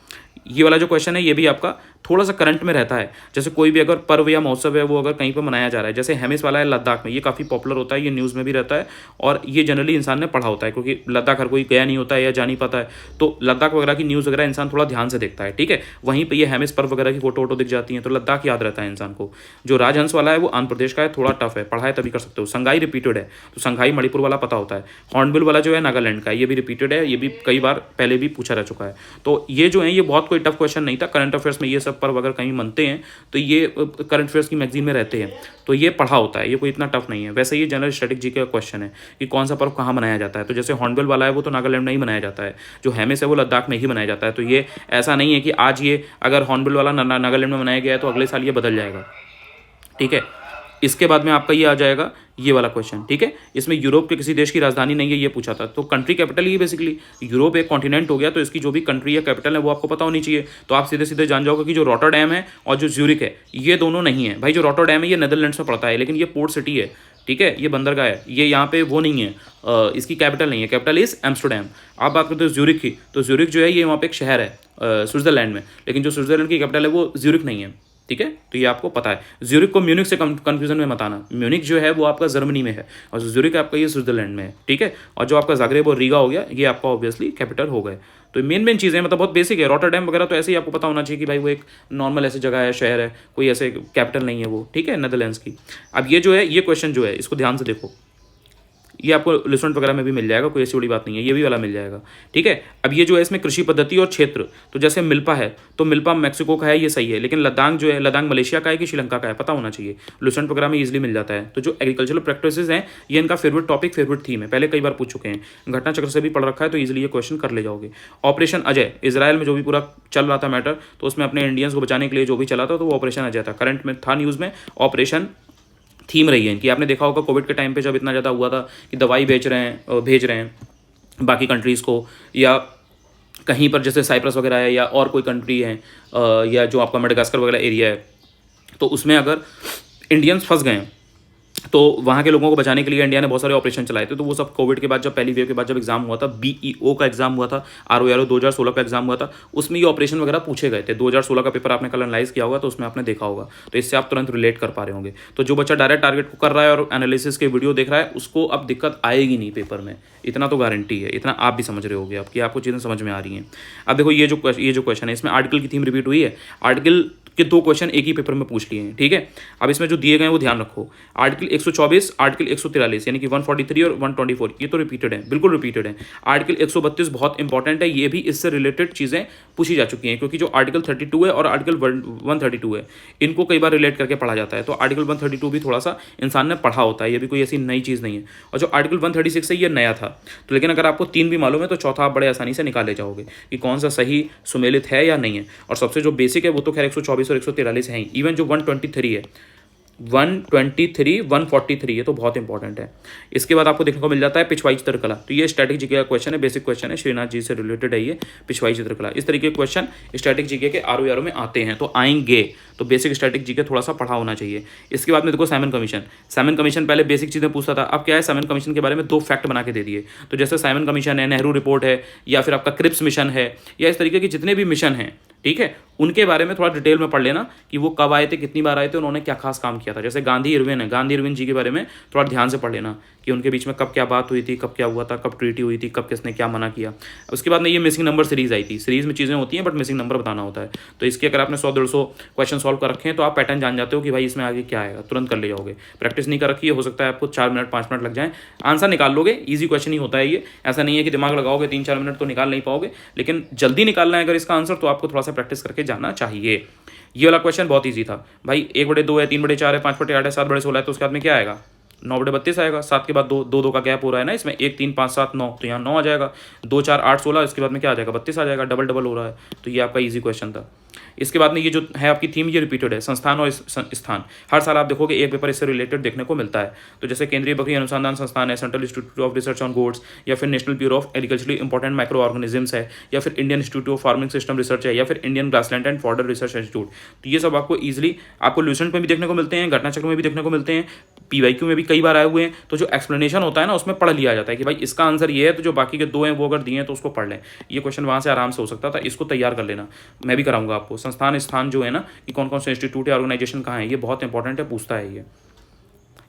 ये वाला जो क्वेश्चन है ये भी आपका थोड़ा सा करंट में रहता है, जैसे कोई भी अगर पर्व या महोत्सव है वो अगर कहीं पर मनाया जा रहा है, जैसे हेमिस वाला है लद्दाख में, ये काफ़ी पॉपुलर होता है, ये न्यूज़ में भी रहता है और ये जनरली इंसान ने पढ़ा होता है, क्योंकि लद्दाख हर कोई गया नहीं होता है या जा नहीं पाता है, तो लद्दाख वगैरह की न्यूज़ वगैरह इंसान थोड़ा ध्यान से देखता है, ठीक है। वहीं पर ये हेमिस पर्व वगैरह की फोटो दिख जाती हैं तो लद्दाख याद रहता है इंसान को। जो राजहंस वाला है वो आंध्र प्रदेश का है, थोड़ा टफ है, पढ़ा है तभी कर सकते हो। संगाई रिपीटेड है, तो संगाई मणिपुर वाला पता होता है। हॉर्नबिल वाला जो है नागालैंड का है, ये भी रिपीटेड है, ये भी कई बार पहले भी पूछा जा चुका है। तो ये जो है ये बहुत कोई टफ क्वेश्चन नहीं था। करंट अफेयर्स में ये सब पर्व अगर कहीं मनते हैं तो ये करंट अफेयर्स की मैगजीन में रहते हैं, तो ये पढ़ा होता है, ये कोई इतना टफ नहीं है। वैसे ये जनरल स्टैटिक जी का क्वेश्चन है कि कौन सा पर्व कहाँ मनाया जाता है, तो जैसे हॉर्नबिल वाला है वो तो नागालैंड में ही मनाया जाता है, जो हेमिस है वो लद्दाख में ही मनाया जाता है। तो ये ऐसा नहीं है कि आज ये अगर हॉर्नबिल वाला नागालैंड में मनाया गया है तो अगले साल ये बदल जाएगा, ठीक है। इसके बाद में आपका ये आ जाएगा ये वाला क्वेश्चन, ठीक है। इसमें यूरोप के किसी देश की राजधानी नहीं है ये पूछा था, तो कंट्री कैपिटल ही बेसिकली यूरोप एक कॉन्टिनेंट हो गया, तो इसकी जो भी कंट्री या कैपिटल है वो आपको पता होनी चाहिए। तो आप सीधे सीधे जान जाओगे कि जो रॉटरडैम है और जो ज्यूरिक है ये दोनों नहीं है। भाई जो रॉटरडैम है ये नेदरलैंड्स में पड़ता है, लेकिन ये पोर्ट सिटी है, ठीक है, ये बंदरगाह है, ये यहाँ पे वो नहीं है, इसकी कैपिटल नहीं है, कैपिटल इज एम्स्टरडैम। आप बात करते हो ज्यूरिक की, तो ज्यूरिक जो है ये वहाँ पे एक शहर है स्विट्जरलैंड में, लेकिन जो स्विट्जरलैंड की कैपिटल है वो ज्यूरिक नहीं है, ठीक है। तो ये आपको पता है। ज्यूरिक को म्यूनिक से कंफ्यूजन में मत आना, म्यूनिक जो है वो आपका जर्मनी में है और ज्यूरिक आपका ये स्विट्जरलैंड में है, ठीक है। और जो आपका जाग्रेब और रीगा हो गया ये आपका ऑब्वियसली कैपिटल हो गए। तो मेन चीज़ें मतलब बहुत बेसिक है। रॉटरडैम वगैरह तो ऐसे ही आपको पता होना चाहिए कि भाई वो एक नॉर्मल ऐसी जगह है, शहर है, कोई ऐसे कैपिटल नहीं है वो, ठीक है, नेदरलैंड्स की। अब ये जो है ये क्वेश्चन जो है इसको ध्यान से देखो, ये आपको लिस्टेंट वगैरह में भी मिल जाएगा, कोई ऐसी बड़ी बात नहीं है, ये भी वाला मिल जाएगा, ठीक है। अब ये जो है इसमें कृषि पद्धति और क्षेत्र, तो जैसे मिल्पा है तो मिल्पा मैक्सिको का है, ये सही है, लेकिन लद्दाख जो है लद्दाख मलेशिया का है कि श्रीलंका का है पता होना चाहिए, लिस्टेंट वगैरह में इजीली मिल जाता है। तो जो एग्रीकल्चरल प्रैक्टिसेस हैं ये इनका फेवरेट टॉपिक, फेवरेट थीम है, पहले कई बार पूछ चुके हैं, घटना चक्र से भी पढ़ रखा है, तो ईजिली ये क्वेश्चन कर ले जाओगे। ऑपरेशन अजय, इजराइल में जो भी पूरा चल रहा था मैटर, तो उसमें अपने इंडियंस को बचाने के लिए जो भी चला था तो वो ऑपरेशन अजय था, करंट में था न्यूज़ में, ऑपरेशन थीम रही है इनकी। आपने देखा होगा कोविड के टाइम पे जब इतना ज़्यादा हुआ था कि दवाई भेज रहे हैं बाकी कंट्रीज़ को, या कहीं पर जैसे साइप्रस वगैरह है या और कोई कंट्री है या जो आपका मेडागास्कर वगैरह एरिया है, तो उसमें अगर इंडियंस फंस गए हैं तो वहाँ के लोगों को बचाने के लिए इंडिया ने बहुत सारे ऑपरेशन चलाए थे। तो वो सब कोविड के बाद, जब पहली वेव के बाद जब एग्जाम हुआ था, बीईओ का एग्जाम हुआ था, आरओ 2016 का एग्जाम हुआ था, उसमें ये ऑपरेशन वगैरह पूछे गए थे। 2016 का पेपर आपने कल एनालाइज किया होगा, तो उसमें आपने देखा होगा, तो इससे आप तुरंत रिलेट कर पा रहे होंगे। तो जो बच्चा डायरेक्ट टारगेट को कर रहा है और एनालिसिस के वीडियो देख रहा है, उसको अब दिक्कत आएगी नहीं पेपर में, इतना तो गारंटी है। इतना आप भी समझ रहे होगे, आपकी आपको चीज़ें समझ में आ रही हैं। अब देखो ये जो क्वेश्चन है, इसमें आर्टिकल की थीम रिपीट हुई है। आर्टिकल के 2 क्वेश्चन एक ही पेपर में पूछ लिए हैं, ठीक है। अब इसमें जो दिए गए हैं वो ध्यान रखो। आर्टिकल 124, आर्टिकल 143 यानी कि 143 और 124 ये तो रिपीटेड है, बिल्कुल रिपीटेड है। आर्टिकल 132 बहुत इंपॉर्टेंट है, ये भी इससे रिलेटेड चीज़ें पूछी जा चुकी हैं, क्योंकि जो आर्टिकल 32 है और आर्टिकल 132 है, इनको कई बार रिलेट करके पढ़ा जाता है। तो आर्टिकल 132 भी थोड़ा सा इंसान ने पढ़ा होता है, ये भी कोई ऐसी नई चीज़ नहीं है। और जो आर्टिकल 136 है, ये नया था। तो लेकिन अगर आपको 3 भी मालूम है तो चौथा आप बड़े आसानी से निकाल ले जाओगे कि कौन सा सही सुमेलित है या नहीं है। और सबसे जो बेसिक है वो तो खैर 124 और 143 है। इवन जो 123 है, 123, 143 ये तो बहुत इंपॉर्टेंट है। इसके बाद आपको देखने को मिल जाता है पिछवाई चित्रकला। तो ये स्टैटिक जीके का क्वेश्चन है, बेसिक क्वेश्चन है, श्रीनाथ जी से रिलेटेड है ये पिछवाई चित्रकला। इस तरीके के क्वेश्चन स्टैटिक जीके के आरओ में आते हैं, तो आएंगे। तो बेसिक स्टैटिक जीके थोड़ा सा पढ़ा होना चाहिए। इसके बाद में देखो साइमन कमीशन। साइमन कमीशन पहले बेसिक चीज़ें पूछता था, अब क्या है, साइमन कमीशन के बारे में 2 फैक्ट बना के दे दिए। तो जैसे साइमन कमीशन है, नेहरू रिपोर्ट है, या फिर आपका क्रिप्स मिशन है, या इस तरीके के जितने भी मिशन हैं, ठीक है, उनके बारे में थोड़ा डिटेल में पढ़ लेना कि वो कब आए थे, कितनी बार आए थे, उन्होंने क्या खास काम किया था। जैसे गांधी इरविन है, गांधी इरविन जी के बारे में थोड़ा ध्यान से पढ़ लेना कि उनके बीच में कब क्या बात हुई थी, कब क्या हुआ था, कब ट्रीटी हुई थी, कब किसने क्या मना किया। उसके बाद में ये मिसिंग नंबर सीरीज आई थी। सीरीज में चीज़ें होती हैं बट मिसिंग नंबर बताना होता है। तो इसके अगर आपने 100-150 क्वेश्चन सॉल्व कर रखे हैं तो आप पैटर्न जान जाते हो कि भाई इसमें आगे क्या आएगा, तुरंत कर ले जाओगे। प्रैक्टिस नहीं कर रखी है, हो सकता है आपको 4 मिनट 5 मिनट लग जाए, आंसर निकाल लोगे। ईजी क्वेश्चन ही होता है ये, ऐसा नहीं है कि दिमाग लगाओगे 3-4 मिनट तो निकाल नहीं पाओगे, लेकिन जल्दी निकालना है अगर इसका आंसर तो आपको थोड़ा सा प्रैक्टिस करके जाना चाहिए। ये वाला क्वेश्चन बहुत ईजी था भाई। 1/2 है, 3/4 है, 5/8 है, 7/16 है, तो उसके बाद में क्या आएगा, 9/32 आएगा। 7 के बाद 2 का गैप हो रहा है ना इसमें, 1 3 5 7 9, तो यहाँ 9 आ जाएगा। 2 4 8 16, इसके बाद में क्या आ जाएगा, 32 आ जाएगा। डबल हो रहा है, तो ये आपका इजी क्वेश्चन था। इसके बाद में ये जो है आपकी थीम, ये रिपीटेड है, संस्थान और स्थान। हर साल आप देखोगे एक पेपर इससे रिलेटेड देखने को मिलता है। तो जैसे केंद्रीय बकरी अनुसंधान संस्थान है, central institute of research on goats, या फिर national bureau of agriculturally important microorganisms है, या फिर Indian institute of farming system research है, या फिर Indian grassland and fodder research institute. तो ये सब आपको ईजिली आपको ल्यूसेंट में भी देखने को मिलते हैं, घटना चक्र में भी देखने को मिलते हैं, पीवाईक्यू में भी कई बार आए हुए हैं। तो जो एक्सप्लेनेशन होता है ना, उसमें पढ़ लिया जाता है कि भाई इसका आंसर ये है, तो जो बाकी के 2 हैं वो अगर दिए हैं तो उसको पढ़ लें। ये क्वेश्चन वहाँ से आराम से हो सकता था, इसको तैयार कर लेना। मैं भी कराऊंगा आपको संस्थान स्थान जो है ना, कि कौन कौन से इंस्टीट्यूट या ऑर्गेनाइजेशन कहाँ है, ये बहुत इंपॉर्टेंट है, पूछता है ये।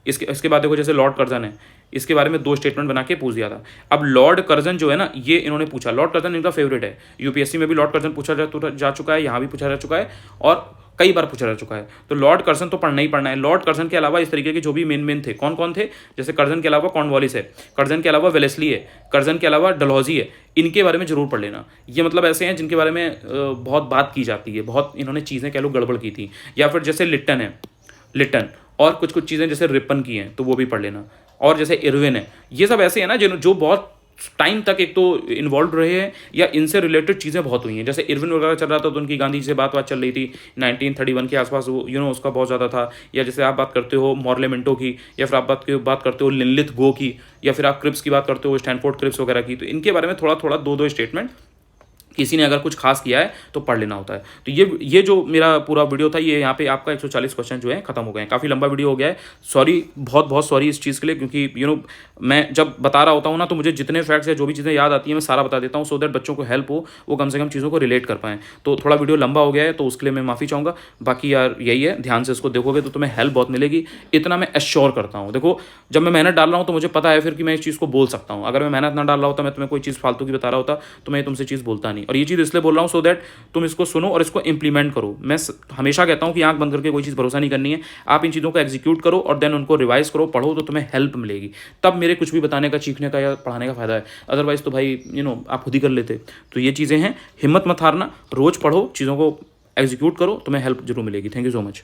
इसके बाद देखो जैसे लॉर्ड कर्जन है, इसके बारे में 2 स्टेटमेंट बना के पूछ दिया था। अब लॉर्ड कर्जन जो है ना, ये इन्होंने पूछा, लॉर्ड कर्जन इनका फेवरेट है। यूपीएससी में भी लॉर्ड कर्जन पूछा जा चुका है, यहाँ भी पूछा जा चुका है और कई बार पूछा जा चुका है। तो लॉर्ड कर्जन तो पढ़ना ही पढ़ना है। लॉर्ड कर्जन के अलावा इस तरीके के जो भी मेन थे, कौन कौन थे, जैसे कर्जन के अलावा कॉर्नवालिस है, कर्जन के अलावा वेलेस्ली है, कर्जन के अलावा डलहौजी है, इनके बारे में जरूर पढ़ लेना। ये मतलब ऐसे हैं जिनके बारे में बहुत बात की जाती है, बहुत इन्होंने चीज़ें कह लो गड़बड़ की थी। या फिर जैसे लिट्टन है, लिट्टन, और कुछ चीज़ें जैसे रिपन की हैं, तो वो भी पढ़ लेना। और जैसे इरविन है, ये सब ऐसे हैं ना जो बहुत टाइम तक एक तो इन्वॉल्व रहे हैं या इनसे रिलेटेड चीज़ें बहुत हुई हैं। जैसे इरविन वगैरह चल रहा था तो उनकी गांधी जी से बात चल रही थी 1931 के आसपास, वो उसका बहुत ज़्यादा था। या जैसे आप बात करते हो मॉर्लेमेंटो की, या फिर आप बात करते हो लिनलिथ गो की, या फिर आप क्रिप्स की बात करते हो स्टैनफोर्ड क्रिप्स वगैरह की। तो इनके बारे में थोड़ा 2 स्टेटमेंट किसी ने अगर कुछ खास किया है तो पढ़ लेना होता है। तो ये जो मेरा पूरा वीडियो था, ये यहाँ पे आपका 140 क्वेश्चन जो है खत्म हो गए हैं। काफ़ी लंबा वीडियो हो गया है, सॉरी, बहुत सॉरी इस चीज़ के लिए, क्योंकि मैं जब बता रहा होता हूँ ना, तो मुझे जितने फैक्ट्स या जो भी चीज़ें याद आती हैं मैं सारा बता देता हूँ, सो दैट बच्चों को हेल्प हो, वो कम से कम चीज़ों को रिलेट कर पाएँ। तो थोड़ा वीडियो लंबा हो गया है, तो उसके लिए मैं माफ़ी चाहूँगा। बाकी यार यही है, ध्यान से इसको देखोगे तो तुम्हें हेल्प बहुत मिलेगी, इतना मैं एश्योर करता हूँ। देखो, जब मैं मेहनत डाल रहा हूँ तो मुझे पता है फिर कि मैं इस चीज़ को बोल सकता हूँ। अगर मैं मेहनत ना डाल रहा होता, मैं तुम्हें कोई चीज़ फालतू की बता रहा होता, तो मैं तुमसे चीज़ बोलता नहीं। और ये चीज़ इसलिए बोल रहा हूँ सो दैट तुम इसको सुनो और इसको इंप्लीमेंट करो। मैं हमेशा कहता हूँ कि आंख बंद करके कोई चीज़ भरोसा नहीं करनी है। आप इन चीज़ों को एग्जीक्यूट करो और देन उनको रिवाइज करो, पढ़ो, तो तुम्हें हेल्प मिलेगी। तब मेरे कुछ भी बताने का, सीखने का या पढ़ाने का फायदा है। अदरवाइज तो भाई आप खुद ही कर लेते। तो ये चीज़ें हैं, हिम्मत मत हारना, रोज़ पढ़ो, चीज़ों को एग्जीक्यूट करो, तुम्हें हेल्प जरूर मिलेगी। Thank you so much.